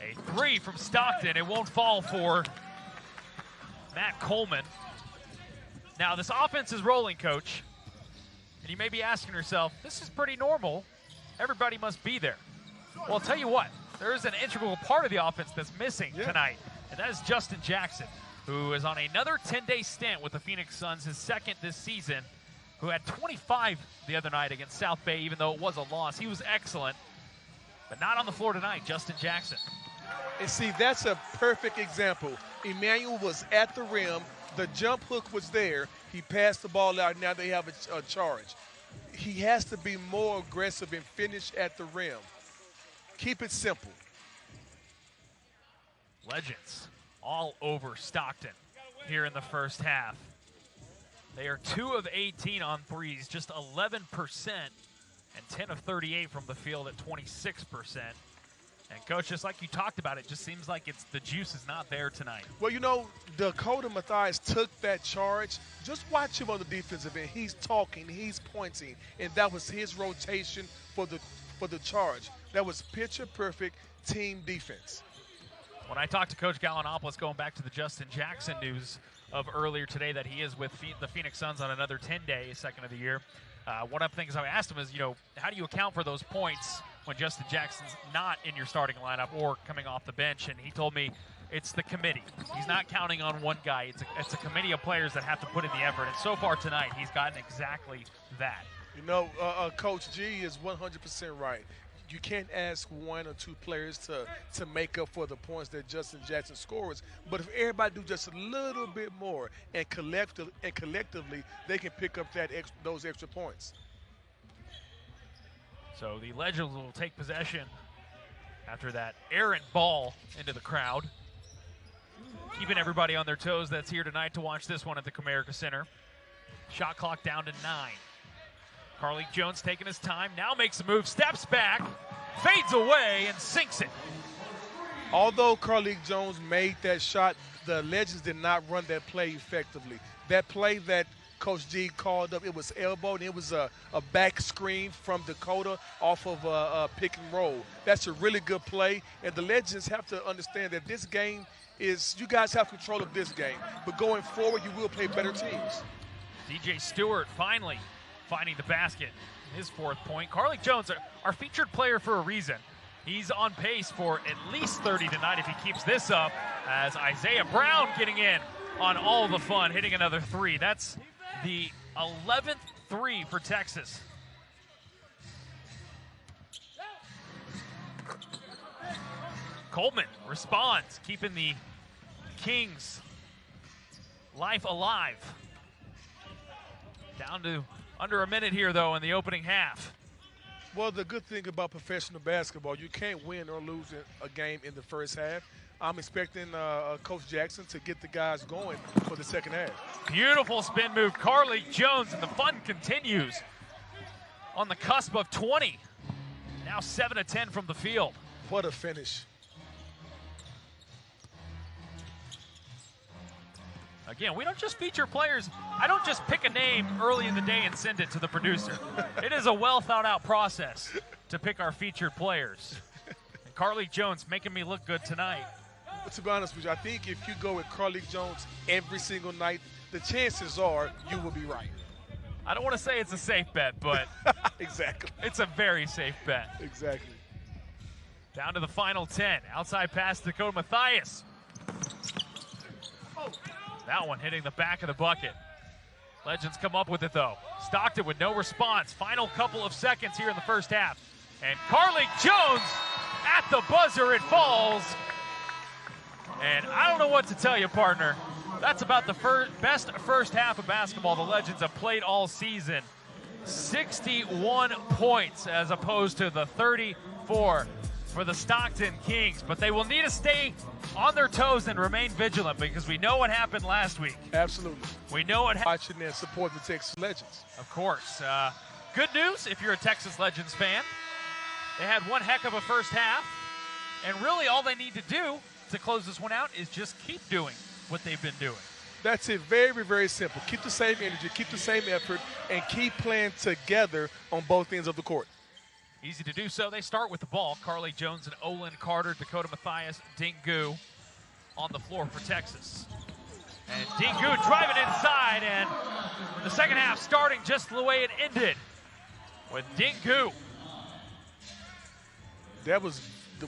A three from Stockton. It won't fall for Matt Coleman. Now, this offense is rolling, Coach. And you may be asking yourself, this is pretty normal. Everybody must be there. Well, I'll tell you what. There is an integral part of the offense that's missing tonight, and that is Justin Jackson, who is on another 10-day stint with the Phoenix Suns, his second this season, who had 25 the other night against South Bay, even though it was a loss. He was excellent, but not on the floor tonight, Justin Jackson. And see, that's a perfect example. Emanuel was at the rim. The jump hook was there. He passed the ball out. Now they have a charge. he has to be more aggressive and finish at the rim. Keep it simple. Legends all over Stockton here in the first half. They are 2 of 18 on threes, just 11%, and 10 of 38 from the field at 26%. And Coach, just like you talked about, it just seems like the juice is not there tonight. Well, you know, Dakota Mathias took that charge. Just watch him on the defensive end. He's talking, he's pointing, and that was his rotation for the charge. That was picture-perfect team defense. When I talked to Coach Gallinopoulos, going back to the Justin Jackson news of earlier today, that he is with the Phoenix Suns on another 10-day, second of the year. One of the things I asked him is, how do you account for those points when Justin Jackson's not in your starting lineup or coming off the bench? And he told me it's the committee. He's not counting on one guy. It's a committee of players that have to put in the effort. And so far tonight, he's gotten exactly that. Coach G is 100% right. You can't ask 1 or 2 players to make up for the points that Justin Jackson scores. But if everybody do just a little bit more and collectively, they can pick up those extra points. So the Legends will take possession after that errant ball into the crowd. Keeping everybody on their toes that's here tonight to watch this one at the Comerica Center. Shot clock down to 9. Carlik Jones taking his time, now makes a move, steps back, fades away, and sinks it. Although Carlik Jones made that shot, the Legends did not run that play effectively. That play that Coach G called up, it was elbowed, and it was a back screen from Dakota off of a pick and roll. That's a really good play, and the Legends have to understand that this game is, you guys have control of this game, but going forward, you will play better teams. DJ Stewart finally finding the basket, his 4th point. Carlik Jones, our featured player for a reason. He's on pace for at least 30 tonight if he keeps this up, as Isaiah Brown getting in on all the fun, hitting another 3. That's the 11th 3 for Texas. Coleman responds, keeping the Kings' life alive. Down to under a minute here, though, in the opening half. Well, the good thing about professional basketball, you can't win or lose a game in the first half. I'm expecting Coach Jackson to get the guys going for the second half. Beautiful spin move, Carlik Jones, and the fun continues on the cusp of 20. Now 7 of 10 from the field. What a finish. Again, we don't just feature players. I don't just pick a name early in the day and send it to the producer. It is a well thought out process to pick our featured players. And Carlik Jones making me look good tonight. But to be honest with you, I think if you go with Carlik Jones every single night, the chances are you will be right. I don't want to say it's a safe bet, but exactly, it's a very safe bet. Exactly. Down to the final 10. Outside pass to Dakota Mathias. That one hitting the back of the bucket. Legends come up with it, though. Stockton with no response. Final couple of seconds here in the first half. And Carlik Jones at the buzzer, it falls. And I don't know what to tell you, partner. That's about the best first half of basketball the Legends have played all season. 61 points as opposed to the 34 for the Stockton Kings. But they will need to stay on their toes and remain vigilant, because we know what happened last week. Absolutely. We know what happened. Watching and supporting the Texas Legends. Of course. Good news if you're a Texas Legends fan. They had one heck of a first half, and really all they need to do to close this one out is just keep doing what they've been doing. That's it. Very, very simple. Keep the same energy, keep the same effort, and keep playing together on both ends of the court. Easy to do so. They start with the ball. Carlik Jones and Olin Carter, Dakota Mathias, Dingu on the floor for Texas. And Dingu driving inside, and the second half starting just the way it ended with Dingu. That was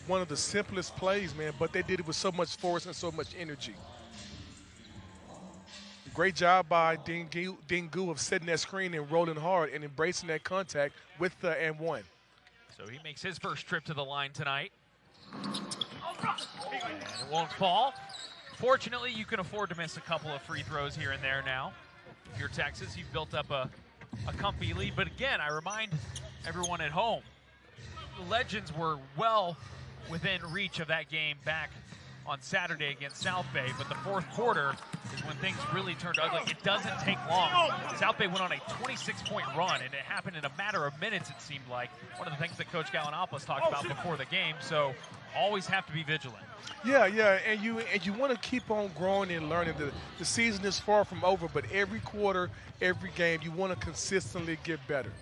one of the simplest plays, man, but they did it with so much force and so much energy. Great job by Dingu of setting that screen and rolling hard and embracing that contact with the and one. So he makes his first trip to the line tonight. And it won't fall. Fortunately, you can afford to miss a couple of free throws here and there now. If you're Texas, you've built up a a comfy lead. But again, I remind everyone at home, the Legends were well within reach of that game back on Saturday against South Bay, but the fourth quarter is when things really turned ugly. It doesn't take long. South Bay went on a 26-point run, and it happened in a matter of minutes, it seemed like. One of the things that Coach Gallinopoulos talked about before the game, so always have to be vigilant. Yeah, and you want to keep on growing and learning. The season is far from over, but every quarter, every game, you want to consistently get better.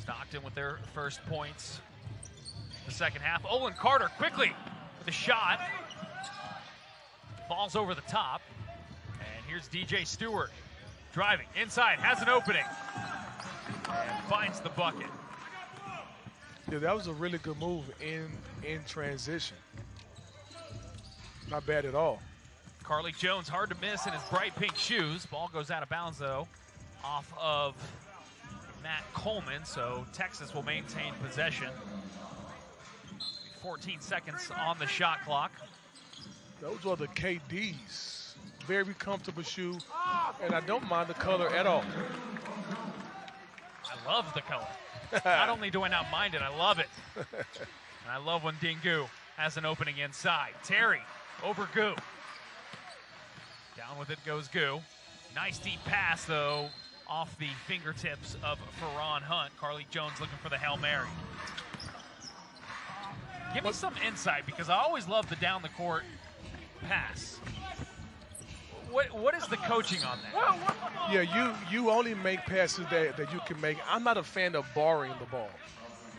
Stockton with their first points the second half. Olin Carter quickly with a shot. Falls over the top. And here's DJ Stewart driving inside, has an opening, and finds the bucket. Yeah, that was a really good move in transition. Not bad at all. Carly Jones, hard to miss in his bright pink shoes. Ball goes out of bounds, though, off of Matt Coleman, so Texas will maintain possession. 14 seconds on the shot clock. Those are the KDs. Very comfortable shoe, and I don't mind the color at all. I love the color. Not only do I not mind it, I love it. And I love when Dingu has an opening inside. Terry over Goo. Down with it goes Goo. Nice deep pass, though, off the fingertips of Ferron Hunt. Carly Jones looking for the Hail Mary. Give me some insight, because I always love the down-the-court pass. What is the coaching on that? Yeah, you only make passes that you can make. I'm not a fan of borrowing the ball.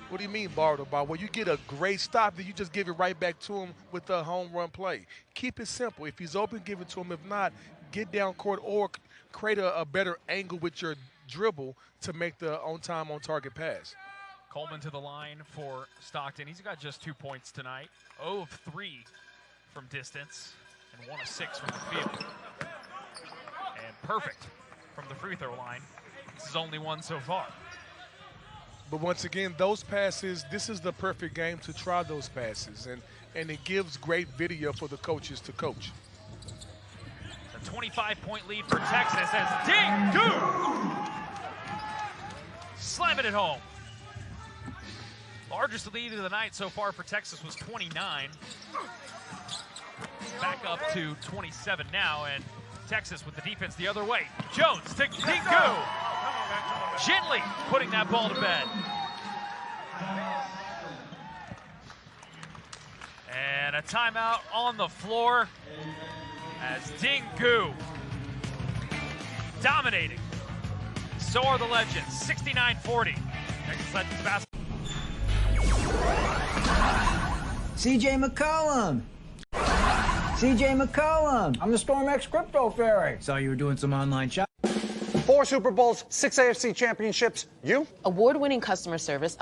What do you mean borrow the ball? Well, you get a great stop, then you just give it right back to him with a home run play. Keep it simple. If he's open, give it to him. If not, get down court or create a better angle with your dribble to make the on-time, on-target pass. Coleman to the line for Stockton. He's got just 2 points tonight. 0 of 3 from distance and 1 of 6 from the field. And perfect from the free throw line. This is only one so far. But once again, those passes, this is the perfect game to try those passes. And it gives great video for the coaches to coach. A 25-point lead for Texas as Dingu slamming it home. Largest lead of the night so far for Texas was 29. Back up to 27 now, and Texas with the defense the other way. Jones to Dingu. Gently putting that ball to bed. And a timeout on the floor as Dingu dominating. So are the Legends, 69-40. Texas Legends basketball. CJ McCollum. CJ McCollum. I'm the StormX Crypto Fairy. Saw you were doing some online shopping. 4 Super Bowls, 6 AFC championships. You? Award-winning customer service.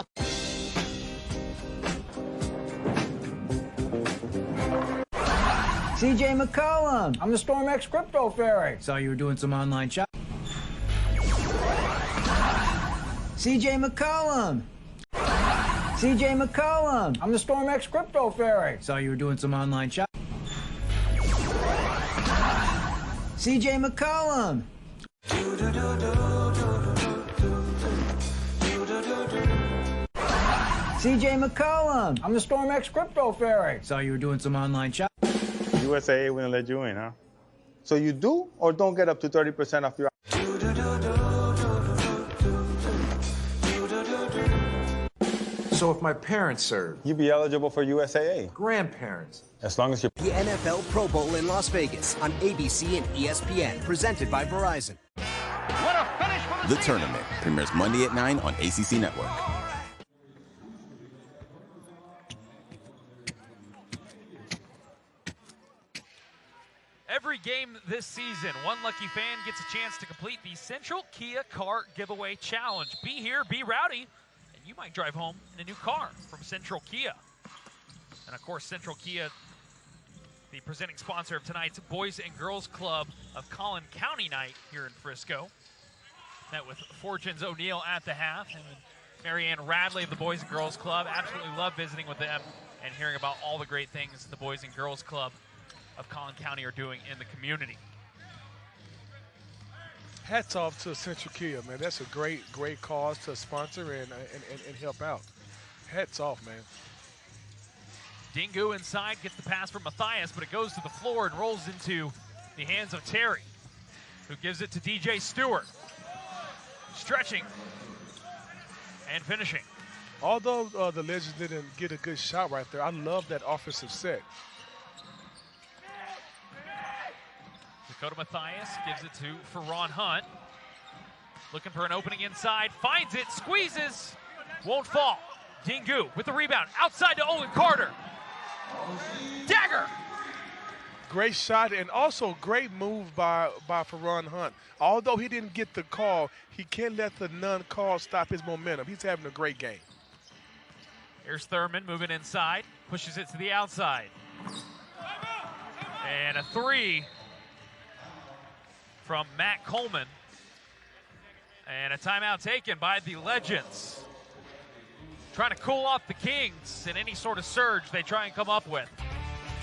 CJ McCollum. I'm the StormX Crypto Fairy. Saw you were doing some online shopping. CJ McCollum. CJ McCollum. I'm the StormX Crypto Fairy. Saw you were doing some online shopping. CJ McCollum. CJ McCollum. I'm the StormX Crypto Fairy. Saw you were doing some online shopping. USAA wouldn't let you in, huh? So you do or don't get up to 30% off your... So if my parents served, you'd be eligible for USAA. Grandparents. As long as you're... The NFL Pro Bowl in Las Vegas on ABC and ESPN, presented by Verizon. What a finish for The Tournament premieres Monday at 9 on ACC Network. Every game this season, one lucky fan gets a chance to complete the Central Kia Car Giveaway Challenge. Be here, be rowdy, and you might drive home in a new car from Central Kia. And of course, Central Kia, the presenting sponsor of tonight's Boys and Girls Club of Collin County night here in Frisco. Met with Fortunes O'Neill at the half, and Marianne Radley of the Boys and Girls Club. Absolutely love visiting with them and hearing about all the great things the Boys and Girls Club of Collin County are doing in the community. Hats off to Central Kia, man. That's a great cause to sponsor and help out. Hats off, man. Dingu inside, gets the pass from Matthias, but it goes to the floor and rolls into the hands of Terry, who gives it to DJ Stewart. Stretching and finishing. Although the Legends didn't get a good shot right there, I love that offensive set. Dakota Matthias gives it to Ferron Hunt. Looking for an opening inside, finds it, squeezes, won't fall. Dingu with the rebound, outside to Olin Carter. Dagger! Great shot and also great move by Ferron Hunt. Although he didn't get the call, he can't let the non-call stop his momentum. He's having a great game. Here's Thurman moving inside, pushes it to the outside. And a three from Matt Coleman. And a timeout taken by the Legends. Trying to cool off the Kings in any sort of surge they try and come up with.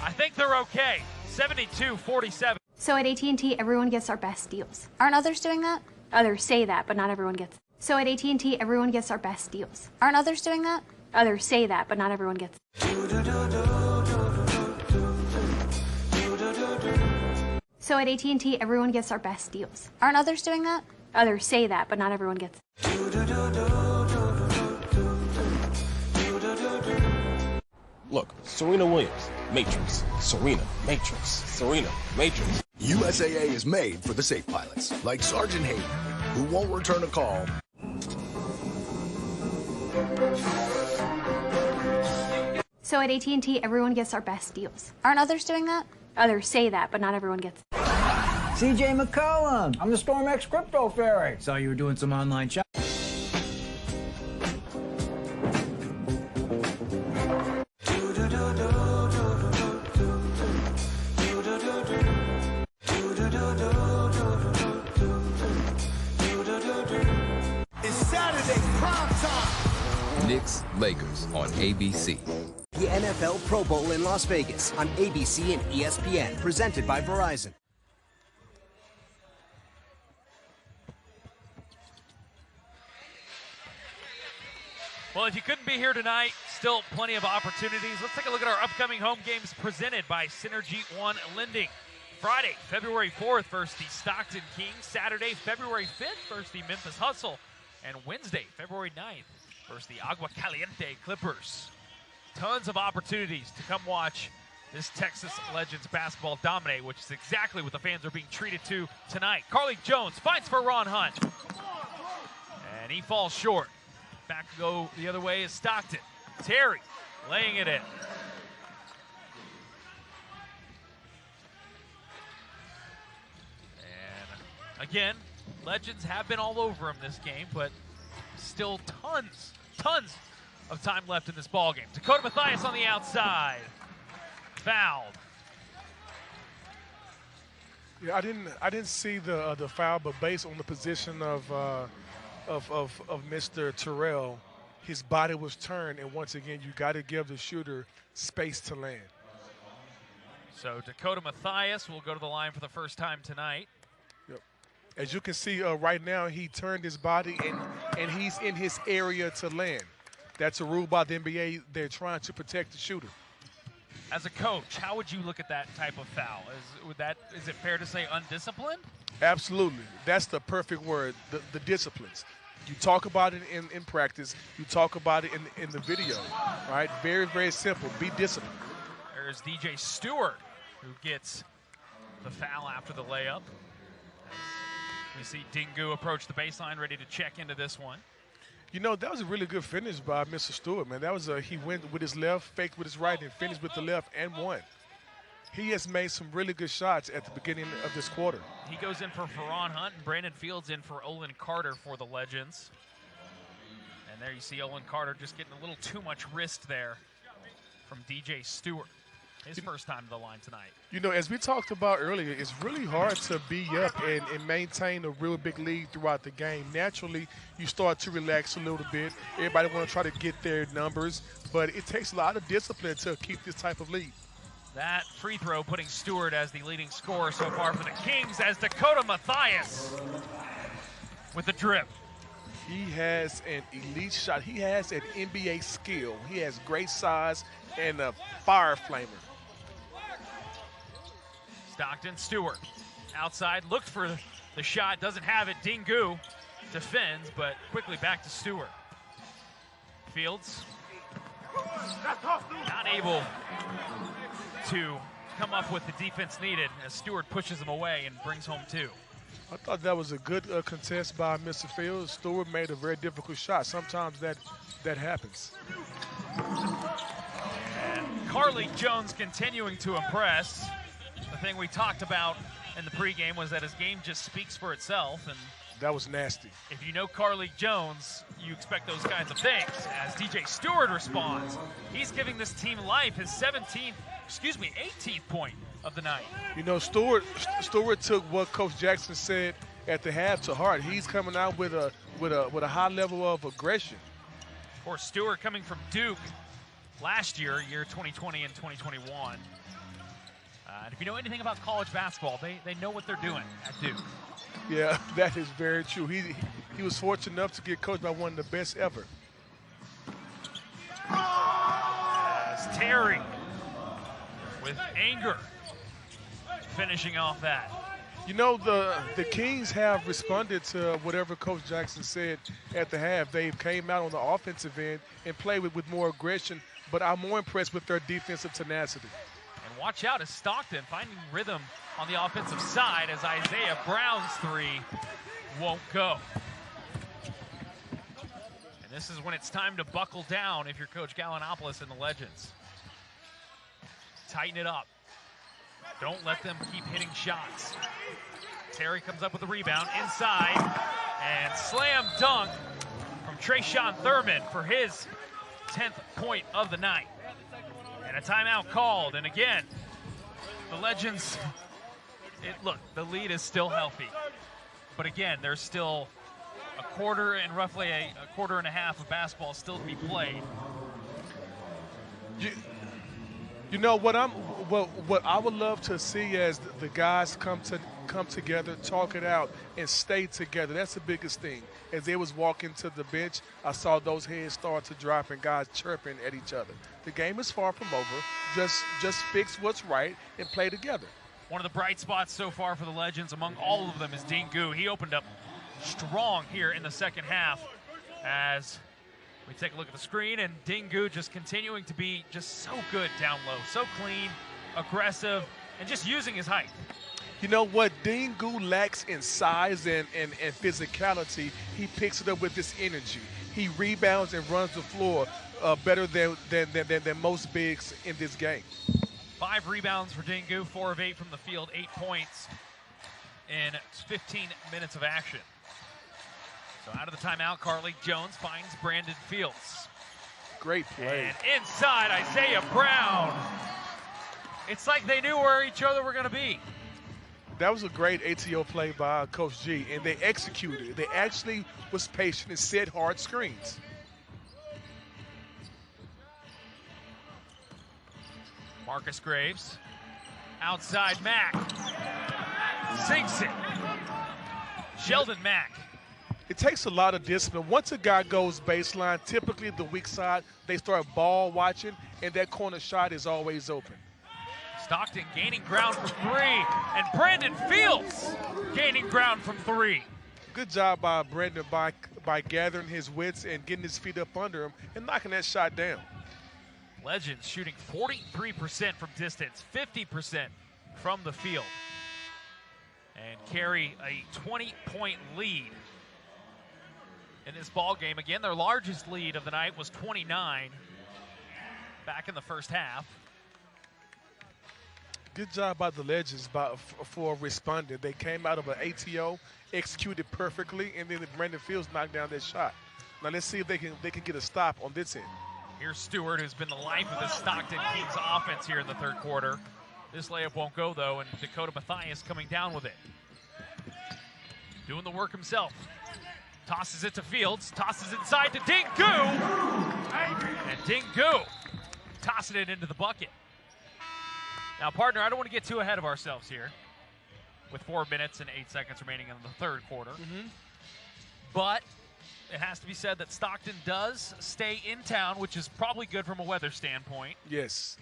I think they're okay. 72-47. So at AT&T, everyone gets our best deals. Aren't others doing that? Others say that, but not everyone gets. So at AT&T, everyone gets our best deals. Aren't others doing that? Others say that, but not everyone gets. So at AT&T, everyone gets our best deals. Aren't others doing that? Others say that, but not everyone gets. Look, Serena Williams, Matrix. Serena, Matrix. Serena, Matrix. USAA is made for the safe pilots, like Sergeant Hayden, who won't return a call. So at AT&T, everyone gets our best deals. Aren't others doing that? Others say that, but not everyone gets. CJ McCollum, I'm the StormX Crypto Fairy. Saw you were doing some online shopping. It's Saturday prime time. Knicks, Lakers on ABC. The NFL Pro Bowl in Las Vegas on ABC and ESPN, presented by Verizon. Well, if you couldn't be here tonight, still plenty of opportunities. Let's take a look at our upcoming home games presented by Synergy One Lending. Friday, February 4th versus the Stockton Kings. Saturday, February 5th versus the Memphis Hustle. And Wednesday, February 9th versus the Agua Caliente Clippers. Tons of opportunities to come watch this Texas Legends basketball dominate, which is exactly what the fans are being treated to tonight. Carly Jones fights for Ron Hunt. And he falls short. Back to go the other way is Stockton. Terry laying it in. And again, Legends have been all over him this game, but still tons of time left in this ball game. Dakota Matthias on the outside. Fouled. Yeah, I didn't see the foul, but based on the position of Mr. Terrell, his body was turned, and once again, you got to give the shooter space to land. So Dakota Matthias will go to the line for the first time tonight. Yep. As you can see right now, he turned his body, and he's in his area to land. That's a rule by the NBA. They're trying to protect the shooter. As a coach, how would you look at that type of foul? Is it fair to say undisciplined? Absolutely. That's the perfect word, the disciplines. You talk about it in practice. You talk about it in the video, right? Very, very simple. Be disciplined. There's DJ Stewart, who gets the foul after the layup. We see Dingu approach the baseline, ready to check into this one. You know, that was a really good finish by Mr. Stewart, man. That was he went with his left, faked with his right, and finished with the left and won. He has made some really good shots at the beginning of this quarter. He goes in for Ferron Hunt, and Brandon Fields in for Olin Carter for the Legends. And there you see Olin Carter just getting a little too much wrist there from DJ Stewart. His first time to the line tonight. You know, as we talked about earlier, it's really hard to be up and maintain a real big lead throughout the game. Naturally, you start to relax a little bit. Everybody want to try to get their numbers, but it takes a lot of discipline to keep this type of lead. That free throw putting Stewart as the leading scorer so far for the Kings as Dakota Matthias with the drip. He has an elite shot. He has an NBA skill. He has great size and a fire flamer. Stockton, Stewart. Outside, looked for the shot, doesn't have it. Dingu defends, but quickly back to Stewart. Fields not able to come up with the defense needed as Stewart pushes him away and brings home 2. I thought that was a good contest by Mr. Fields. Stewart made a very difficult shot. Sometimes that happens. And Carly Jones continuing to impress. The thing we talked about in the pregame was that his game just speaks for itself, and that was nasty. If you know Carly Jones, you expect those kinds of things. As DJ Stewart responds, he's giving this team life, his 18th point of the night. You know, Stewart took what Coach Jackson said at the half to heart. He's coming out with a high level of aggression. Of course, Stewart coming from Duke last year 2020 and 2021. And if you know anything about college basketball, they know what they're doing at Duke. Yeah, that is very true. He was fortunate enough to get coached by one of the best ever. As Terry with anger finishing off that. You know, the Kings have responded to whatever Coach Jackson said at the half. They came out on the offensive end and played with more aggression, but I'm more impressed with their defensive tenacity. And watch out as Stockton finding rhythm on the offensive side as Isaiah Brown's 3 won't go. And this is when it's time to buckle down if you're Coach Gallinopoulos and the Legends. Tighten it up. Don't let them keep hitting shots. Terry comes up with a rebound inside, and slam dunk from Trayshawn Thurman for his 10th point of the night. And a timeout called, and again, the Legends, look, the lead is still healthy. But again, there's still a quarter and roughly a quarter and a half of basketball still to be played. You know what I would love to see as the guys come together, talk it out, and stay together. That's the biggest thing. As they was walking to the bench, I saw those heads start to drop and guys chirping at each other. The game is far from over. Just fix what's right and play together. One of the bright spots so far for the Legends among all of them is Dingu. He opened up strong here in the second half as we take a look at the screen, and Dingu just continuing to be just so good down low, so clean, aggressive, and just using his height. You know what Dingu lacks in size and physicality, he picks it up with this energy. He rebounds and runs the floor better than most bigs in this game. 5 rebounds for Dingu, 4 of 8 from the field, 8 points in 15 minutes of action. So out of the timeout, Carly Jones finds Brandon Fields. Great play. And inside, Isaiah Brown. It's like they knew where each other were going to be. That was a great ATO play by Coach G, and they executed. They actually was patient and set hard screens. Marcus Graves, outside Mack, sinks it. Sheldon Mack. It takes a lot of discipline. Once a guy goes baseline, typically the weak side, they start ball watching, and that corner shot is always open. Stockton gaining ground from 3, and Brandon Fields gaining ground from 3. Good job by Brandon by gathering his wits and getting his feet up under him and knocking that shot down. Legends shooting 43% from distance, 50% from the field, and carry a 20-point lead in this ball game. Again, their largest lead of the night was 29 back in the first half. Good job by the Legends for responding. They came out of an ATO, executed perfectly, and then Brandon Fields knocked down that shot. Now let's see if they can get a stop on this end. Here's Stewart, who's been the life of the Stockton Kings offense here in the third quarter. This layup won't go, though, and Dakota Mathias coming down with it. Doing the work himself. Tosses it to Fields, tosses it inside to Dingu, and Dingu tossing it into the bucket. Now, partner, I don't want to get too ahead of ourselves here with 4 minutes and 8 seconds remaining in the third quarter. But it has to be said that Stockton does stay in town, which is probably good from a weather standpoint. Yes.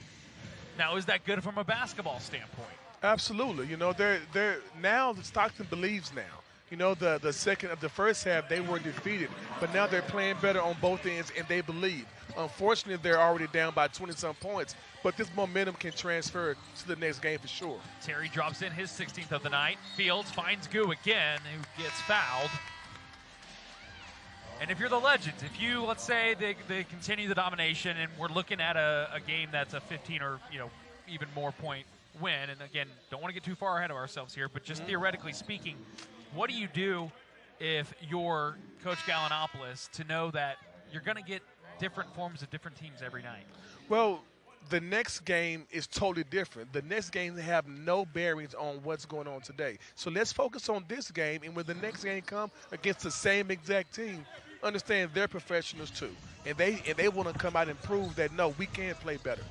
Now, is that good from a basketball standpoint? Absolutely. You know, they're now the Stockton believes now. You know, the second of the first half they were defeated, but now they're playing better on both ends and they believe. Unfortunately, they're already down by 20-some points, but this momentum can transfer to the next game for sure. Terry drops in his 16th of the night. Fields finds Goo again, who gets fouled. And if you're the Legends, if you, let's say they continue the domination and we're looking at a game that's a 15 or, even more point win, and again, don't want to get too far ahead of ourselves here, but just theoretically speaking, what do you do if you're Coach Gallinopoulos to know that you're going to get different forms of different teams every night? Well, the next game is totally different. The next game, they have no bearings on what's going on today. So let's focus on this game, and when the next game comes against the same exact team, understand they're professionals too. And they want to come out and prove that, no, we can play better.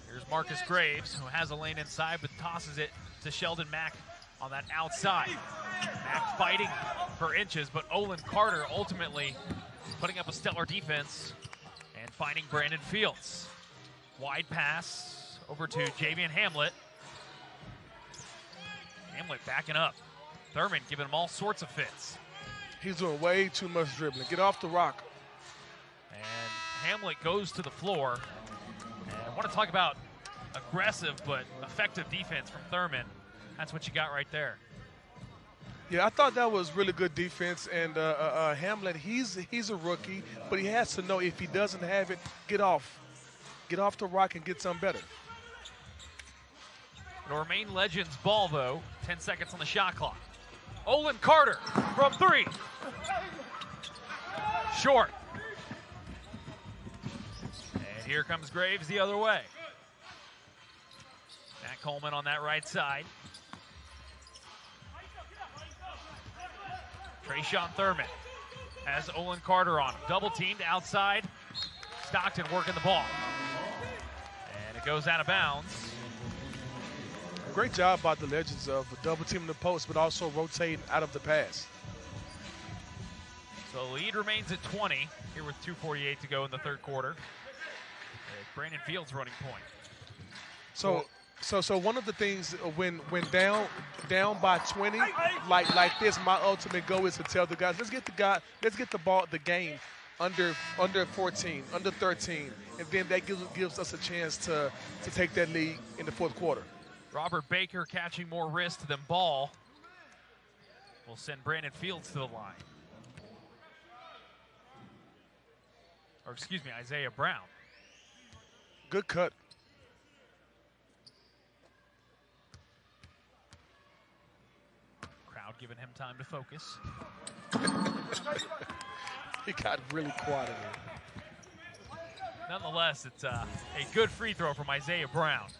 Here's Marcus Graves, who has a lane inside, but tosses it to Sheldon Mack on that outside. Mack fighting for inches, but Olin Carter ultimately putting up a stellar defense and finding Brandon Fields. Wide pass over to Javian Hamlet. Hamlet backing up. Thurman giving him all sorts of fits. He's doing way too much dribbling. Get off the rock. And Hamlet goes to the floor. And I want to talk about aggressive but effective defense from Thurman. That's what you got right there. Yeah, I thought that was really good defense. And Hamlet, he's a rookie, but he has to know if he doesn't have it, get off. Get off the rock and get something better. It'll remain Legends ball, though. 10 seconds on the shot clock. Olin Carter from three. Short. And here comes Graves the other way. Matt Coleman on that right side. Trayshawn Thurman has Olin Carter on him. Double teamed outside. Stockton working the ball. And it goes out of bounds. Great job by the Legends of double teaming the post, but also rotating out of the pass. So the lead remains at 20 here with 2:48 to go in the third quarter. Brandon Fields running point. So one of the things when down by 20 like this, my ultimate goal is to tell the guys, let's get the game under 14, under 13, and then that gives us a chance to take that lead in the fourth quarter. Robert Baker catching more wrist than ball will send Brandon Fields to the line. Or excuse me, Isaiah Brown. Good cut. Crowd giving him time to focus. He got really quiet in there. Nonetheless, it's a good free throw from Isaiah Brown.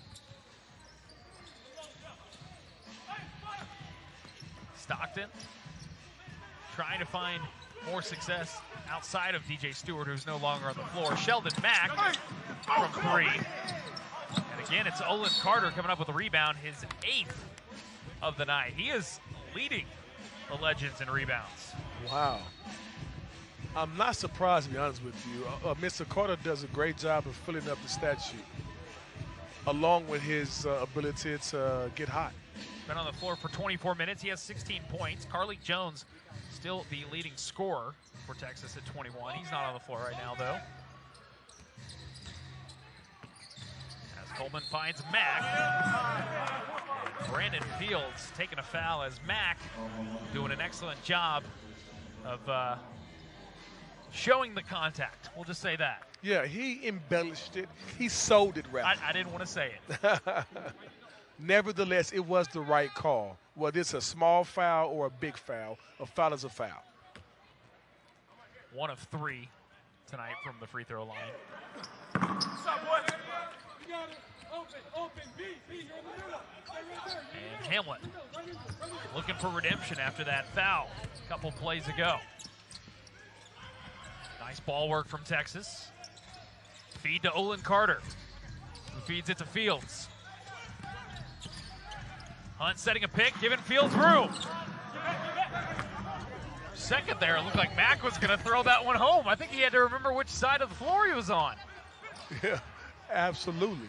Stockton trying to find more success outside of DJ Stewart, who's no longer on the floor. Sheldon Mack from three. And again, it's Olin Carter coming up with a rebound, his 8th of the night. He is leading the Legends in rebounds. Wow. I'm not surprised, to be honest with you. Mr. Carter does a great job of filling up the stat sheet, along with his ability to get hot. Been on the floor for 24 minutes. He has 16 points. Carlik Jones still the leading scorer for Texas at 21. He's not on the floor right now, though. As Coleman finds Mack. And Brandon Fields taking a foul as Mack doing an excellent job of showing the contact. We'll just say that. Yeah, he embellished it. He sold it, rather. I didn't want to say it. Nevertheless, it was the right call. Whether it's a small foul or a big foul, a foul is a foul. 1 of 3 tonight from the free throw line. And Hamlet looking for redemption after that foul a couple plays ago. Nice ball work from Texas. Feed to Olin Carter, who feeds it to Fields. Hunt setting a pick, giving Fields room. second there, it looked like Mack was going to throw that one home. I think he had to remember which side of the floor he was on. Yeah, absolutely.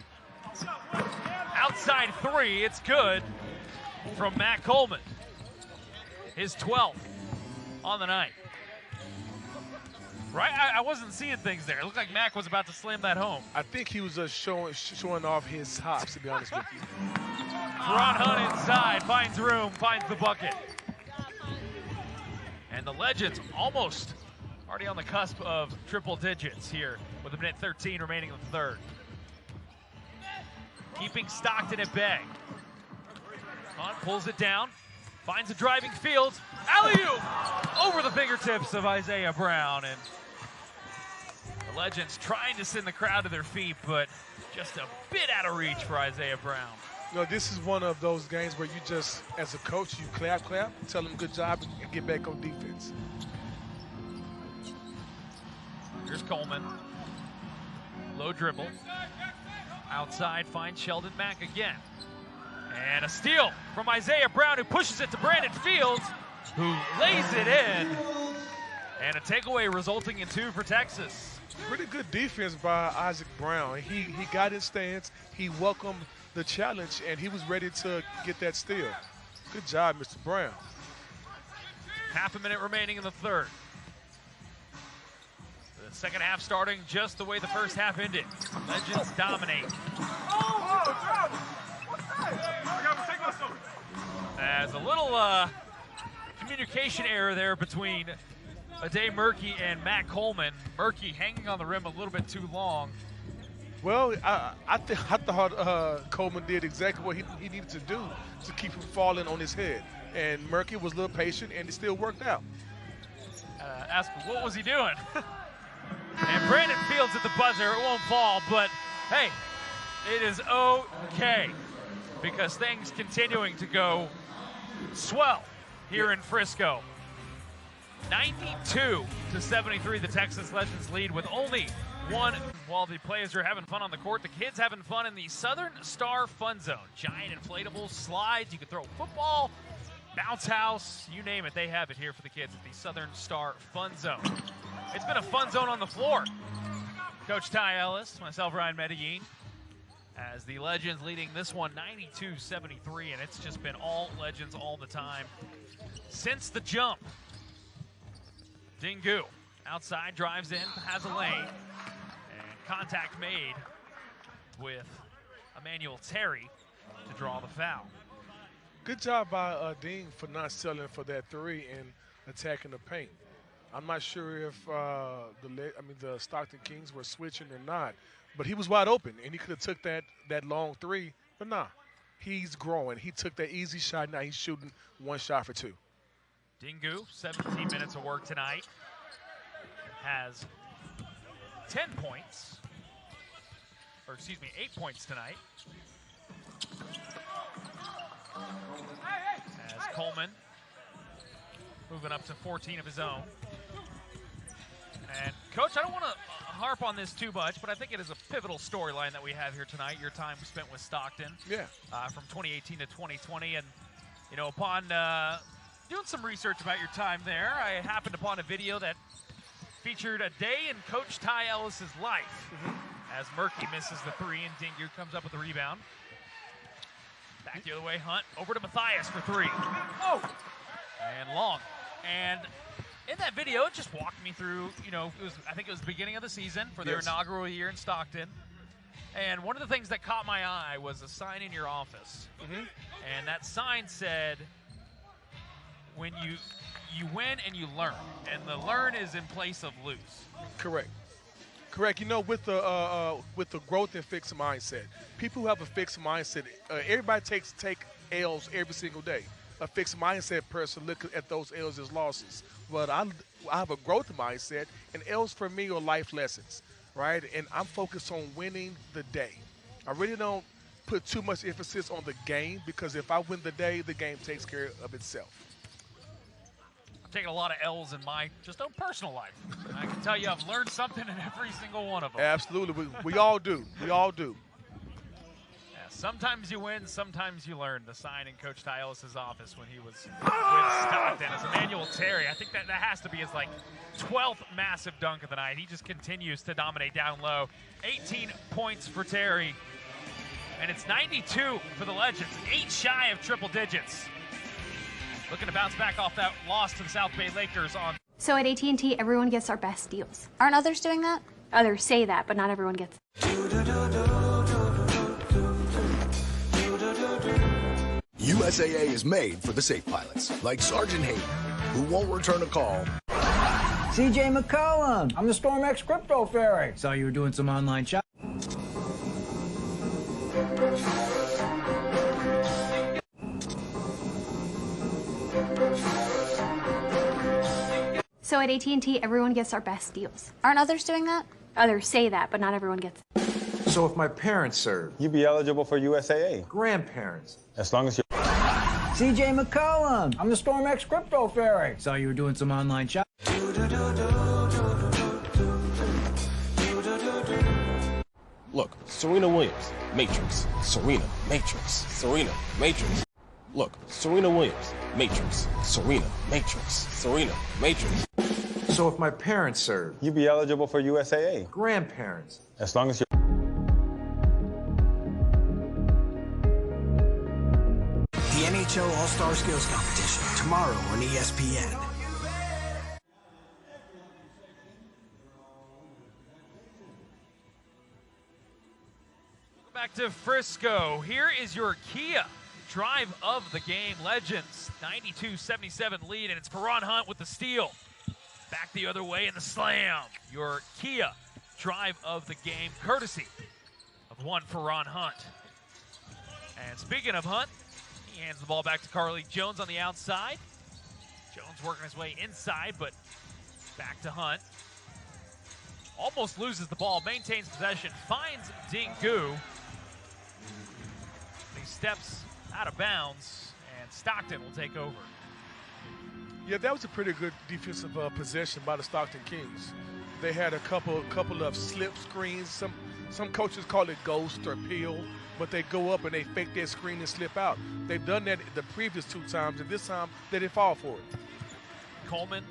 Outside three, it's good from Matt Coleman. His 12th on the night. Right? I wasn't seeing things there. It looked like Mack was about to slam that home. I think he was just showing off his hops, to be honest with you. Ron Hunt inside, finds room, finds the bucket. And the Legends almost already on the cusp of triple digits here with a minute 13 remaining in the third. Keeping Stockton at bay. Hunt pulls it down, finds a driving Fields. Alley-oop over the fingertips of Isaiah Brown. And the Legends trying to send the crowd to their feet, but just a bit out of reach for Isaiah Brown. You know, this is one of those games where you just, as a coach, you clap, tell them good job, and get back on defense. Here's Coleman. Low dribble. Outside, finds Sheldon Mack again. And a steal from Isaiah Brown, who pushes it to Brandon Fields, who lays it in. And a takeaway resulting in 2 for Texas. Pretty good defense by Isaac Brown. He got his stance, he welcomed the challenge, and he was ready to get that steal. Good job, Mr. Brown. Half a minute remaining in the third. The second half starting just the way the first half ended. Legends dominate. As a little communication error there between Ade Murkey and Matt Coleman. Murkey hanging on the rim a little bit too long. Well, I thought Coleman did exactly what he needed to do to keep him falling on his head. And Murkey was a little patient, and it still worked out. Ask what was he doing? And Brandon Fields at the buzzer. It won't fall, but hey, it is okay because things continuing to go swell here in Frisco. 92-73, the Texas Legends lead with only one. While the players are having fun on the court, the kids having fun in the Southern Star Fun Zone. Giant inflatable slides. You can throw football, bounce house, you name it. They have it here for the kids at the Southern Star Fun Zone. It's been a fun zone on the floor. Coach Ty Ellis, myself, Ryan Medellin, as the Legends leading this one 92-73, and it's just been all Legends all the time since the jump. Dingu outside, drives in, has a lane, and contact made with Emanuel Terry to draw the foul. Good job by Dean for not settling for that 3 and attacking the paint. I'm not sure if the Stockton Kings were switching or not, but he was wide open, and he could have took that long 3, but nah. He's growing. He took that easy shot. Now he's shooting 1 shot for 2. Dingu, 17 minutes of work tonight, has 10 points, or excuse me, 8 points tonight. As Coleman moving up to 14 of his own. And Coach, I don't want to harp on this too much, but I think it is a pivotal storyline that we have here tonight. Your time spent with Stockton, from 2018 to 2020, and you know, upon doing some research about your time there, I happened upon a video that featured a day in Coach Ty Ellis's life. As Murkey misses the 3 and Dingu comes up with the rebound. Back the other way, Hunt over to Matthias for 3. Oh! And long. And in that video, it just walked me through, you know, I think it was the beginning of the season for their inaugural year in Stockton. And one of the things that caught my eye was a sign in your office. And that sign said, when you win and you learn. And the learn is in place of lose. Correct. You know, with the growth and fixed mindset, people who have a fixed mindset, everybody take L's every single day. A fixed mindset person look at those L's as losses. But I have a growth mindset, and L's for me are life lessons, right? And I'm focused on winning the day. I really don't put too much emphasis on the game, because if I win the day, the game takes care of itself. I've taken a lot of L's in my just own personal life. I can tell you I've learned something in every single one of them. Absolutely. We all do. We all do. As Sometimes you win, sometimes you learn. The sign in Coach Tyus' office when he was with Stockton as Emanuel Terry. I think that has to be his 12th massive dunk of the night. He just continues to dominate down low. 18 points for Terry. And it's 92 for the Legends, 8 shy of triple digits. Looking to bounce back off that loss to the South Bay Lakers on. So at AT&T, everyone gets our best deals. Aren't others doing that? Others say that, but not everyone gets it. USAA is made for the safe pilots, like Sergeant Hayden, who won't return a call. CJ McCollum, I'm the StormX Crypto Fairy. Saw you were doing some online shopping. So at AT&T, everyone gets our best deals. Aren't others doing that? Others say that, but not everyone gets it. So if my parents serve, You'd be eligible for USAA. grandparents. As long as you're CJ McCollum, I'm the StormX Crypto Fairy. Saw you were doing some online shopping. Look, Serena Williams, Matrix. Serena, Matrix. Serena, Matrix. Look, Serena Williams, Matrix. Serena, Matrix. Serena, Matrix. So if my parents serve, you'd be eligible for USAA. grandparents. As long as you're The NHL All-Star Skills Competition, tomorrow on ESPN. Back to Frisco. Here is your Kia drive of the game. Legends, 92-77 lead, and it's Ferran Hunt with the steal. Back the other way in the slam. Your Kia drive of the game, courtesy of one Ferran Hunt. And speaking of Hunt, he hands the ball back to Carly Jones on the outside. Jones working his way inside, but back to Hunt. Almost loses the ball, maintains possession, finds Dingu. He steps out of bounds, and Stockton will take over. Yeah, that was a pretty good defensive possession by the Stockton Kings. They had a couple of slip screens. Some coaches call it ghost or peel, but they go up and they fake that screen and slip out. They've done that the previous 2 times, and this time they didn't fall for it. Coleman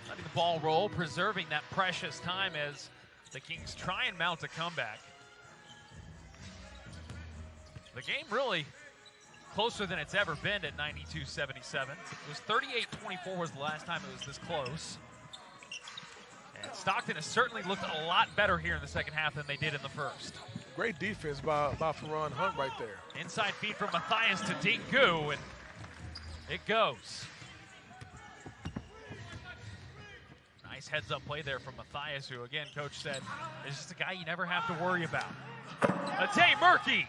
letting the ball roll, preserving that precious time as the Kings try and mount a comeback. The game really closer than it's ever been at 92-77. It was 38-24 was the last time it was this close. And Stockton has certainly looked a lot better here in the second half than they did in the first. Great defense by Ferran Hunt right there. Inside feed from Matthias to Dingu, and it goes. Nice heads-up play there from Matthias, who, again, Coach said, is just a guy you never have to worry about. Atay Murky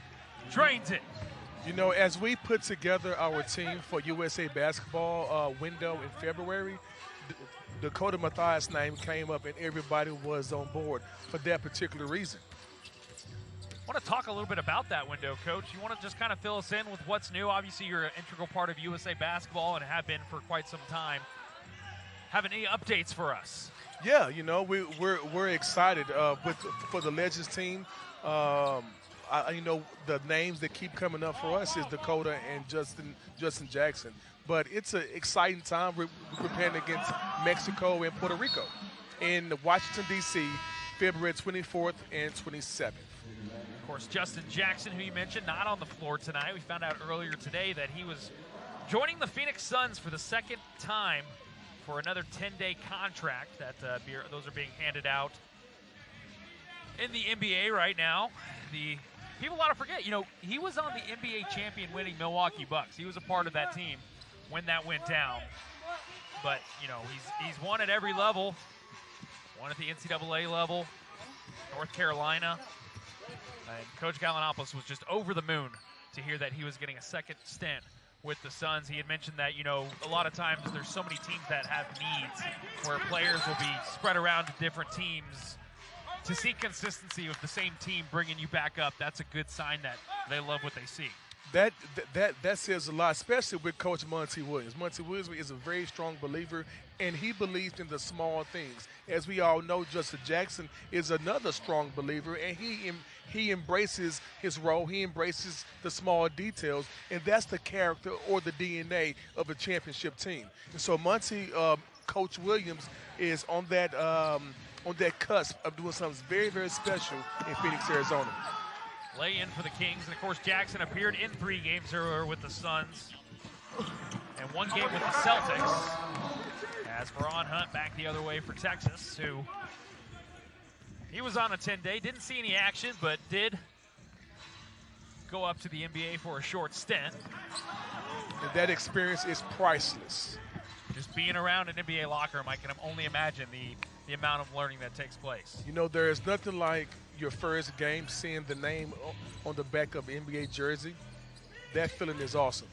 drains it. You know, as we put together our team for USA Basketball window in February, Dakota Matthias' name came up and everybody was on board for that particular reason. I want to talk a little bit about that window, Coach. You want to just kind of fill us in with what's new? Obviously, you're an integral part of USA Basketball and have been for quite some time. Have any updates for us? Yeah, you know, we're excited for the Legends team. You know, the names that keep coming up for us is Dakota and Justin Jackson. But it's an exciting time. We're preparing against Mexico and Puerto Rico in Washington, D.C., February 24th and 27th. Of course, Justin Jackson, who you mentioned, not on the floor tonight. We found out earlier today that he was joining the Phoenix Suns for the second time for another 10-day contract. That those are being handed out in the NBA right now. The people ought to forget, you know, he was on the NBA champion winning Milwaukee Bucks. He was a part of that team when that went down. But, you know, he's won at every level. Won at the NCAA level, North Carolina. And Coach Gallinopoulos was just over the moon to hear that he was getting a second stint with the Suns. He had mentioned that, you know, a lot of times there's so many teams that have needs where players will be spread around to different teams. To see consistency with the same team bringing you back up, that's a good sign that they love what they see. That says a lot, especially with Coach Monty Williams. Monty Williams is a very strong believer, and he believes in the small things. As we all know, Justin Jackson is another strong believer, and he embraces his role. He embraces the small details, and that's the character or the DNA of a championship team. And so Monty, Coach Williams, is on that cusp of doing something very, very special in Phoenix, Arizona. Lay in for the Kings, and of course Jackson appeared in 3 games earlier with the Suns and 1 game with the Celtics. As Veron Hunt back the other way for Texas, who he was on a 10-day, didn't see any action, but did go up to the NBA for a short stint. And that experience is priceless. Just being around an NBA locker room, I can only imagine the amount of learning that takes place. You know, there is nothing like your first game, seeing the name on the back of an NBA jersey. That feeling is awesome.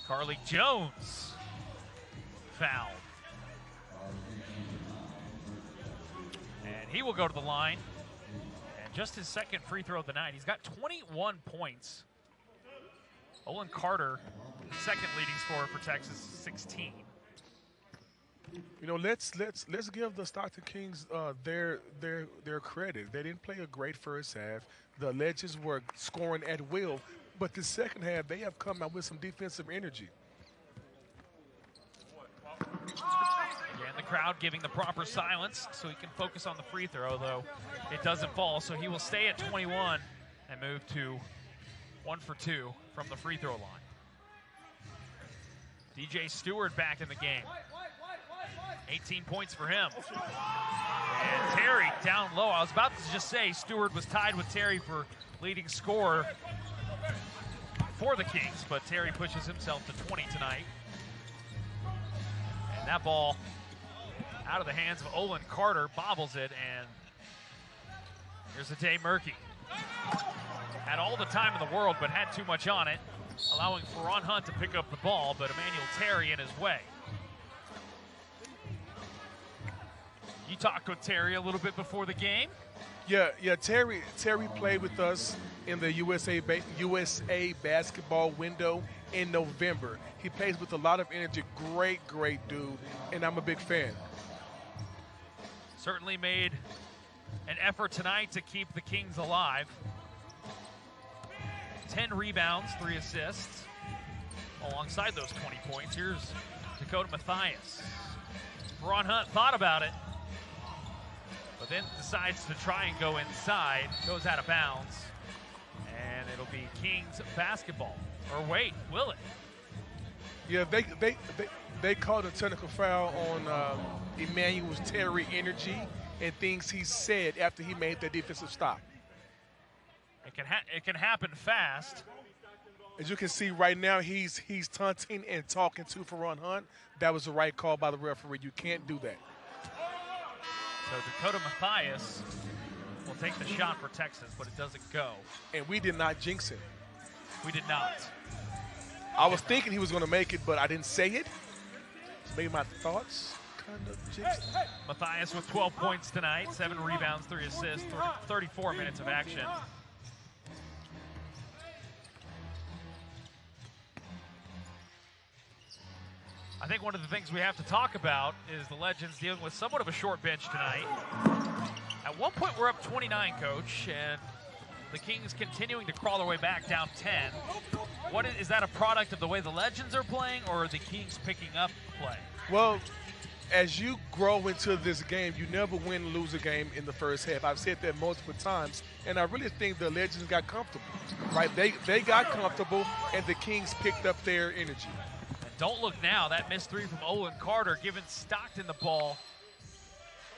Carly Jones fouled. And he will go to the line. And just his second free throw of the night. He's got 21 points. Olin Carter, the second leading scorer for Texas, 16. You know, let's give the Stockton Kings their credit. They didn't play a great first half. The Legends were scoring at will, but the second half they have come out with some defensive energy. Again, the crowd giving the proper silence so he can focus on the free throw, though it doesn't fall. So he will stay at 21 and move to 1 for 2 from the free throw line. DJ Stewart back in the game. 18 points for him. And Terry down low. I was about to just say Stewart was tied with Terry for leading scorer for the Kings, but Terry pushes himself to 20 tonight. And that ball out of the hands of Olin Carter, bobbles it, and here's Ade Murphy. Had all the time in the world, but had too much on it, allowing Veron Hunt to pick up the ball, but Emanuel Terry in his way. You talked with Terry a little bit before the game. Yeah. Terry played with us in the USA basketball window in November. He plays with a lot of energy. Great dude, and I'm a big fan. Certainly made an effort tonight to keep the Kings alive. 10 rebounds, 3 assists. Alongside those 20 points, here's Dakota Mathias. Veron Hunt thought about it, but then decides to try and go inside, goes out of bounds, and it'll be Kings basketball. Or wait, will it? Yeah, they called a technical foul on Emanuel Terry energy and things he said after he made that defensive stop. It can happen fast. As you can see right now, he's taunting and talking to Veron Hunt. That was the right call by the referee. You can't do that. So Dakota Mathias will take the shot for Texas, but it doesn't go. And we did not jinx him. We did not. I was thinking he was going to make it, but I didn't say it. So maybe my thoughts kind of jinxed him. Mathias with 12 points tonight, 7 rebounds, 3 assists, 34 minutes of action. I think one of the things we have to talk about is the Legends dealing with somewhat of a short bench tonight. At one point, we're up 29, Coach, and the Kings continuing to crawl their way back down 10. Is that a product of the way the Legends are playing, or are the Kings picking up play? Well, as you grow into this game, you never win and lose a game in the first half. I've said that multiple times, and I really think the Legends got comfortable, right? They got comfortable, and the Kings picked up their energy. Don't look now, that missed 3 from Olin Carter, giving Stockton the ball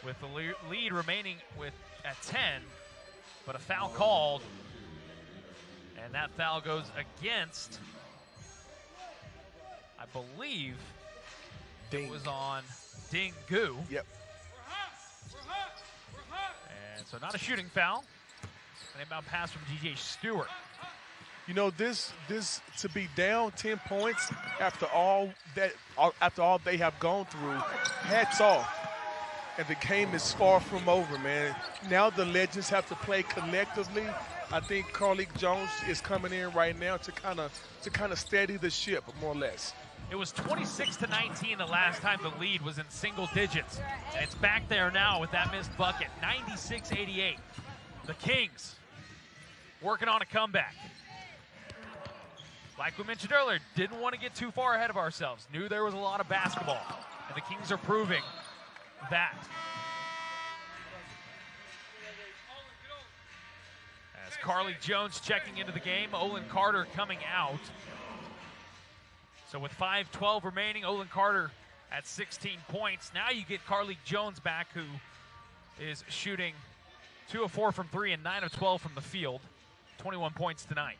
with the lead remaining at 10, but a foul called, and that foul goes against, I believe, it was on Dingu. Yep. And so not a shooting foul, an inbound pass from DJ Stewart. You know, this to be down 10 points after all they have gone through, hats off. And the game is far from over, man. Now the Legends have to play collectively, I think Carlik Jones is coming in right now to kind of steady the ship, more or less. It was 26-19 the last time the lead was in single digits. And it's back there now with that missed bucket, 96-88. The Kings working on a comeback. Like we mentioned earlier, didn't want to get too far ahead of ourselves. Knew there was a lot of basketball, and the Kings are proving that. As Carlik Jones checking into the game, Olin Carter coming out. So with 5:12 remaining, Olin Carter at 16 points. Now you get Carlik Jones back, who is shooting 2 of 4 from 3 and 9 of 12 from the field. 21 points tonight.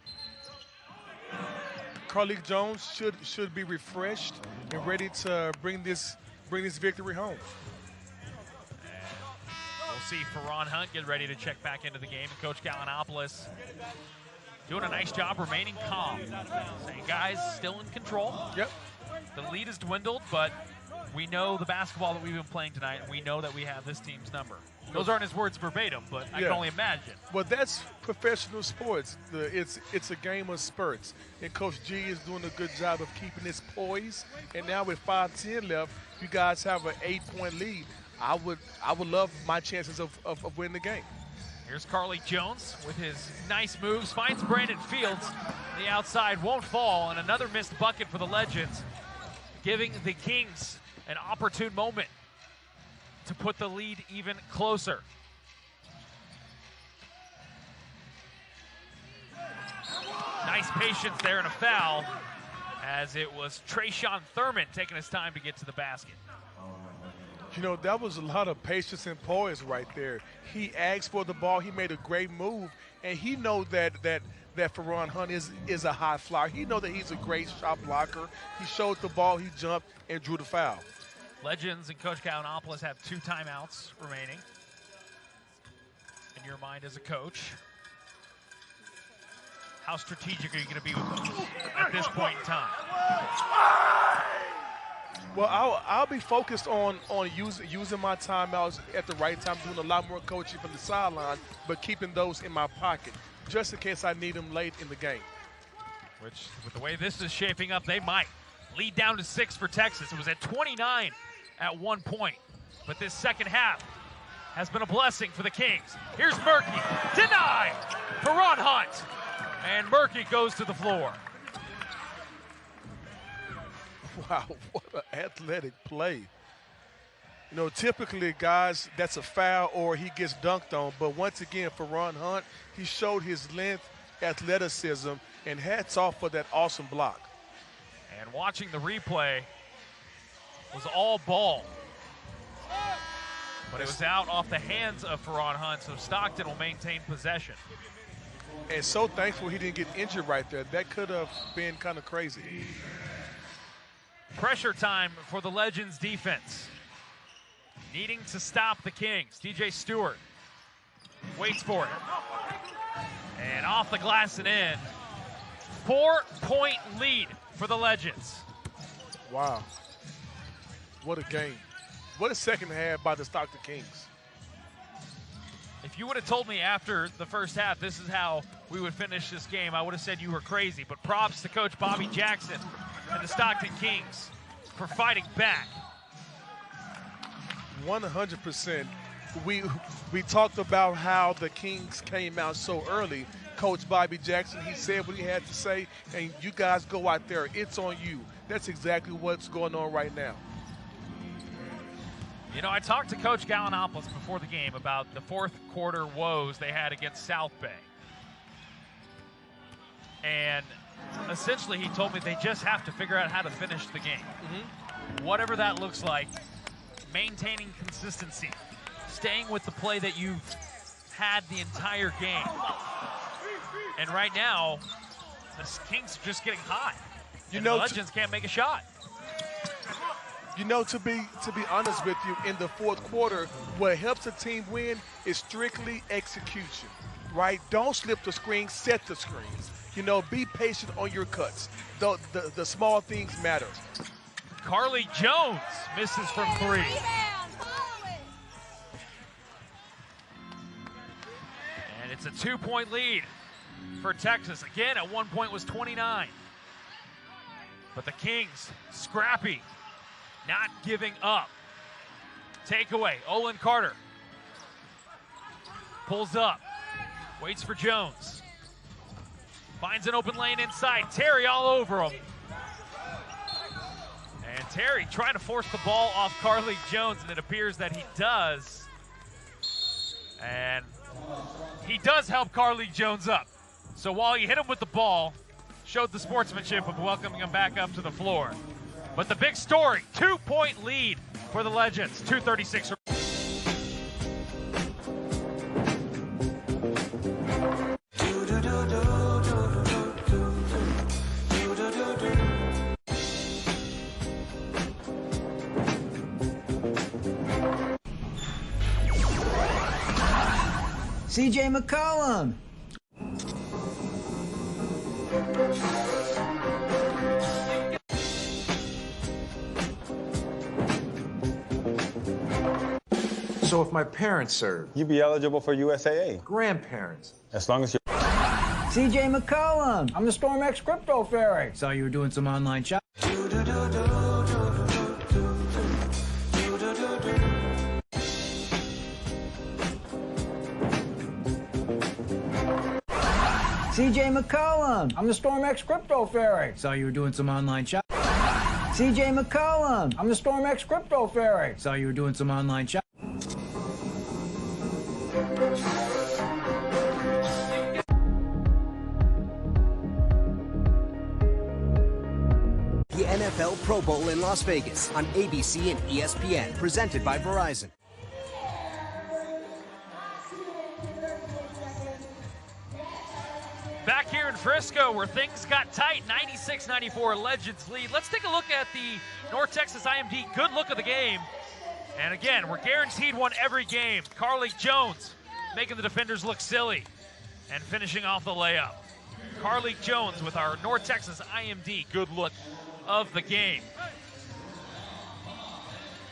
Carlik Jones should be refreshed and ready to bring this victory home. And we'll see Ferron Hunt get ready to check back into the game. And Coach Gallinopoulos doing a nice job remaining calm. Saying, guys, still in control. Yep. The lead has dwindled, but we know the basketball that we've been playing tonight, and we know that we have this team's number. Those aren't his words verbatim, but I can only imagine. Well, that's professional sports. It's a game of spurts. And Coach G is doing a good job of keeping his poise. And now with 5:10 left, you guys have an 8-point lead. I would love my chances of winning the game. Here's Carlik Jones with his nice moves, finds Brandon Fields. The outside won't fall, and another missed bucket for the Legends, giving the Kings an opportune moment to put the lead even closer. Nice patience there and a foul, as it was Trayshawn Thurman taking his time to get to the basket. You know, that was a lot of patience and poise right there. He asked for the ball. He made a great move, and he knows that Ferron Hunt is a high flyer. He knows that he's a great shot blocker. He showed the ball, he jumped, and drew the foul. Legends and Coach Gallinopoulos have 2 timeouts remaining. In your mind as a coach, how strategic are you going to be with those at this point in time? Well, I'll be focused on using my timeouts at the right time, doing a lot more coaching from the sideline, but keeping those in my pocket, just in case I need them late in the game. Which, with the way this is shaping up, they might. Lead down to 6 for Texas. It was at 29 at one point. But this second half has been a blessing for the Kings. Here's Murky. Denied for Ron Hunt. And Murky goes to the floor. Wow, what an athletic play. You know, typically, guys, that's a foul or he gets dunked on. But once again, for Ron Hunt, he showed his length, athleticism, and hats off for that awesome block. And watching the replay was all ball. But it was out off the hands of Ferron Hunt, so Stockton will maintain possession. And so thankful he didn't get injured right there. That could have been kind of crazy. Pressure time for the Legends defense. Needing to stop the Kings. DJ Stewart waits for it. And off the glass and in. 4-point lead for the Legends. Wow. What a game. What a second half by the Stockton Kings. If you would have told me after the first half this is how we would finish this game, I would have said you were crazy. But props to Coach Bobby Jackson and the Stockton Kings for fighting back. 100%. We talked about how the Kings came out so early. Coach Bobby Jackson, he said what he had to say, and you guys go out there. It's on you. That's exactly what's going on right now. You know, I talked to Coach Gallinopoulos before the game about the fourth quarter woes they had against South Bay. And essentially he told me they just have to figure out how to finish the game. Whatever that looks like, maintaining consistency, staying with the play that you've had the entire game. And right now, the Kings are just getting hot. You and know, the Legends can't make a shot. You know, to be honest with you, in the fourth quarter, what helps a team win is strictly execution, right? Don't slip the screen, set the screens. You know, be patient on your cuts. The small things matter. Carlik Jones misses from 3. And it's a 2-point lead for Texas. Again, at one point was 29. But the Kings, scrappy, not giving up. Takeaway, Olin Carter. Pulls up, waits for Jones. Finds an open lane inside, Terry all over him. And Terry trying to force the ball off Carlik Jones, and it appears that he does. And he does help Carlik Jones up. So while he hit him with the ball, showed the sportsmanship of welcoming him back up to the floor. But the big story, 2-point lead for the Legends, 2:36. CJ McCollum. So if my parents serve, You'd be eligible for USAA. grandparents. As long as you're CJ McCollum. I'm the StormX Crypto Fairy. Saw you were doing some online shopping. CJ McCollum. I'm the StormX Crypto Fairy. Saw you were doing some online shopping. CJ McCollum. I'm the StormX Crypto Fairy. Saw you were doing some online shopping. The NFL Pro Bowl in Las Vegas on ABC and ESPN, presented by Verizon. Back here in Frisco, where things got tight, 96-94 Legends lead. Let's take a look at the North Texas IMD good look of the game. And again, we're guaranteed one every game. Carlik Jones making the defenders look silly and finishing off the layup. Carlik Jones with our North Texas IMD good look of the game.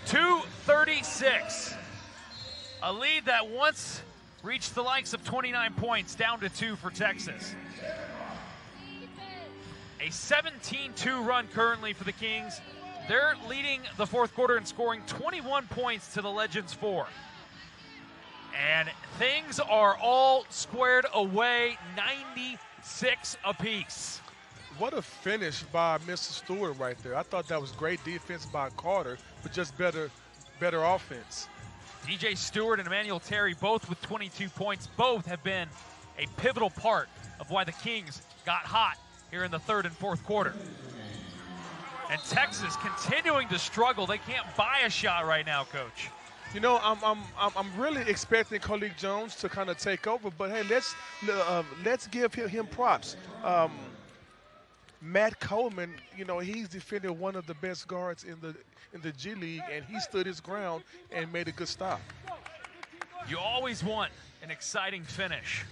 2:36. A lead that once reached the likes of 29 points, down to 2 for Texas. A 17-2 run currently for the Kings. They're leading the fourth quarter and scoring 21 points to the Legends 4. And things are all squared away, 96 apiece. What a finish by Mr. Stewart right there. I thought that was great defense by Carter, but just better offense. DJ Stewart and Emanuel Terry both with 22 points. Both have been a pivotal part of why the Kings got hot here in the third and fourth quarter. And Texas continuing to struggle. They can't buy a shot right now, Coach. You know, I'm really expecting Carlik Jones to kind of take over, but hey, let's give him props. Matt Coleman, you know, he's defended one of the best guards in the G League, and he stood his ground and made a good stop. You always want an exciting finish.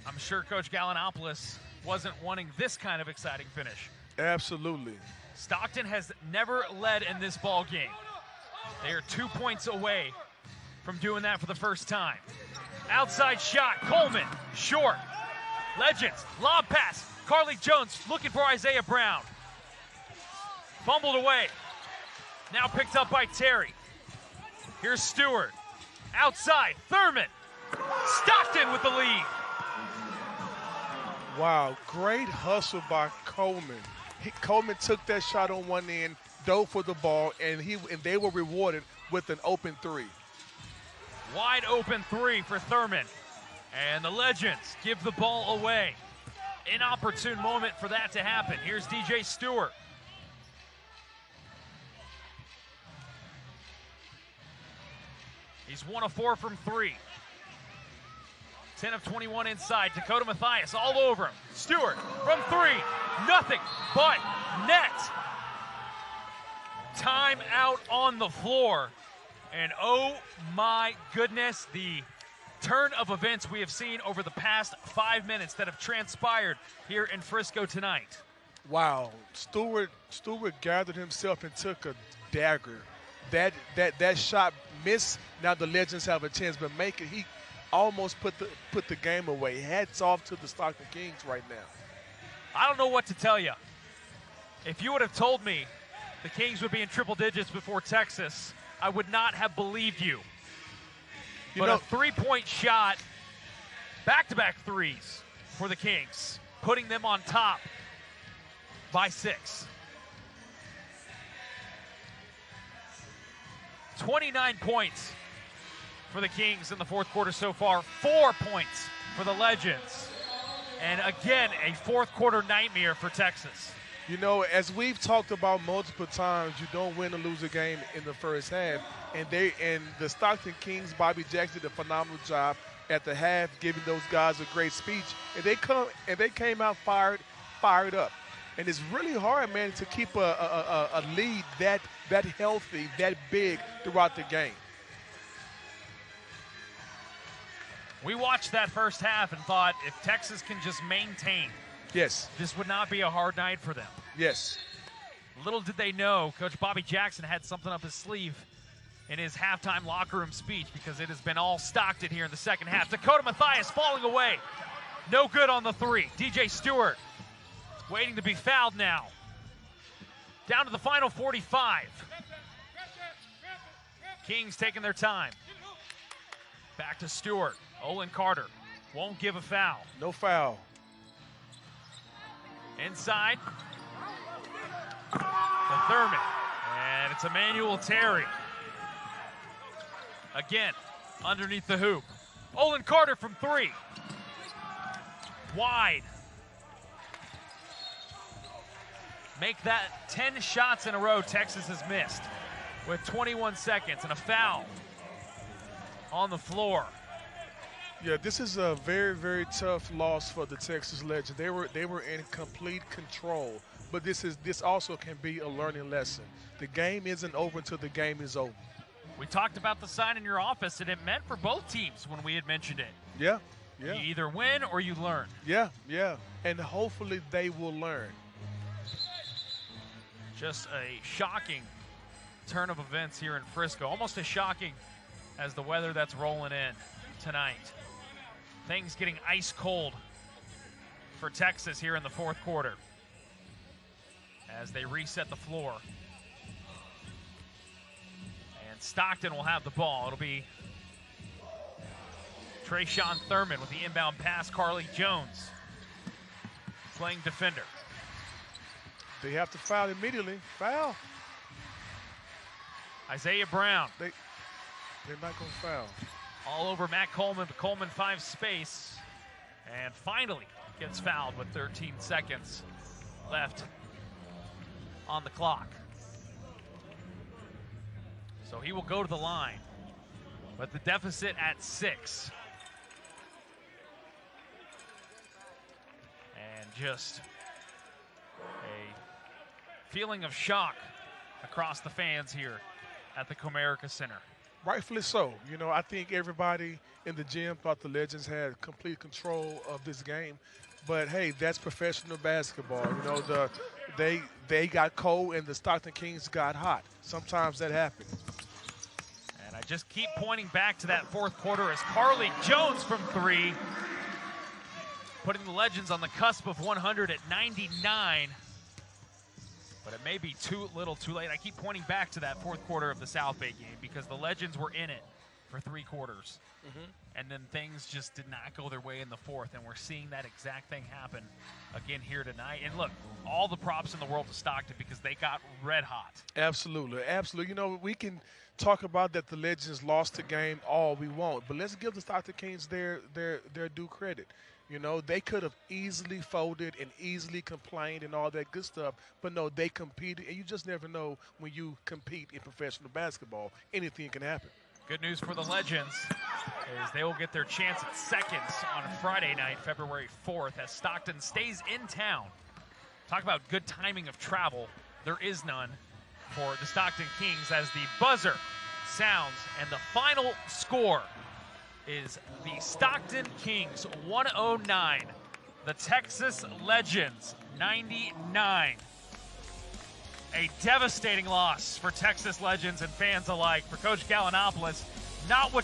I'm sure Coach Gallinopoulos wasn't wanting this kind of exciting finish. Absolutely. Stockton has never led in this ball game. They are 2 points away from doing that for the first time. Outside shot, Coleman, short. Legends, lob pass. Carlik Jones looking for Isaiah Brown. Fumbled away. Now picked up by Terry. Here's Stewart. Outside, Thurman. Stockton with the lead. Wow, great hustle by Coleman. Coleman took that shot on one end, dove for the ball, and they were rewarded with an open three. Wide open three for Thurman. And the Legends give the ball away. Inopportune moment for that to happen. Here's DJ Stewart. He's 1 of 4 from 3. 10 of 21 inside. Dakota Mathias all over him. Stewart from 3. Nothing but net. Time out on the floor. And oh my goodness, the turn of events we have seen over the past 5 minutes that have transpired here in Frisco tonight. Wow, Stewart gathered himself and took a dagger. That shot missed. Now the Legends have a chance, but make it. almost put the game away. Hats off to the Stockton Kings right now. I don't know what to tell you. If you would have told me the Kings would be in triple digits before Texas, I would not have believed you. But a three-point shot, back-to-back threes for the Kings, putting them on top by 6. 29 points for the Kings in the fourth quarter so far, 4 points for the Legends. And again, a fourth quarter nightmare for Texas. You know, as we've talked about multiple times, you don't win or lose a game in the first half. And the Stockton Kings, Bobby Jackson did a phenomenal job at the half, giving those guys a great speech. And they came out fired up. And it's really hard, man, to keep a lead that healthy, that big throughout the game. We watched that first half and thought if Texas can just maintain, yes, this would not be a hard night for them. Yes. Little did they know, Coach Bobby Jackson had something up his sleeve in his halftime locker room speech, because it has been all Stockton here in the second half. Dakota Mathias falling away. No good on the 3. DJ Stewart waiting to be fouled now. Down to the final 45. Kings taking their time. Back to Stewart. Olin Carter won't give a foul. No foul. Inside. To Thurman. And it's Emanuel Terry. Again, underneath the hoop. Olin Carter from 3. Wide. Make that 10 shots in a row Texas has missed with 21 seconds and a foul on the floor. Yeah, this is a very, very tough loss for the Texas Legends. They were in complete control, but this also can be a learning lesson. The game isn't over until the game is over. We talked about the sign in your office, and it meant for both teams when we had mentioned it. Yeah, yeah. You either win or you learn. Yeah, yeah, and hopefully they will learn. Just a shocking turn of events here in Frisco. Almost as shocking as the weather that's rolling in tonight. Things getting ice cold for Texas here in the fourth quarter as they reset the floor. And Stockton will have the ball. It'll be Trayshawn Thurman with the inbound pass. Carly Jones playing defender. They have to foul immediately. Foul. Isaiah Brown. They're not going to foul. All over Matt Coleman, but Coleman finds space and finally gets fouled with 13 seconds left on the clock. So he will go to the line, but the deficit at 6. And just a feeling of shock across the fans here at the Comerica Center. Rightfully so. You know, I think everybody in the gym thought the Legends had complete control of this game. But, hey, that's professional basketball. You know, they got cold and the Stockton Kings got hot. Sometimes that happens. And I just keep pointing back to that fourth quarter as Carly Jones from 3, putting the Legends on the cusp of 100 at 99. But it may be too little too late. I keep pointing back to that fourth quarter of the South Bay game because the Legends were in it for 3 quarters. And then things just did not go their way in the fourth, and we're seeing that exact thing happen again here tonight. And look, all the props in the world to Stockton because they got red hot. Absolutely, absolutely. You know, we can talk about that the Legends lost the game all we want, but let's give the Stockton Kings their due credit. You know, they could have easily folded and easily complained and all that good stuff, but no, they competed, and you just never know when you compete in professional basketball. Anything can happen. Good news for the Legends is they will get their chance at seconds on Friday night, February 4th, as Stockton stays in town. Talk about good timing of travel. There is none for the Stockton Kings as the buzzer sounds, and the final score is the Stockton Kings 109, the Texas Legends 99. A devastating loss for Texas Legends and fans alike. For Coach Gallinopoulos, not what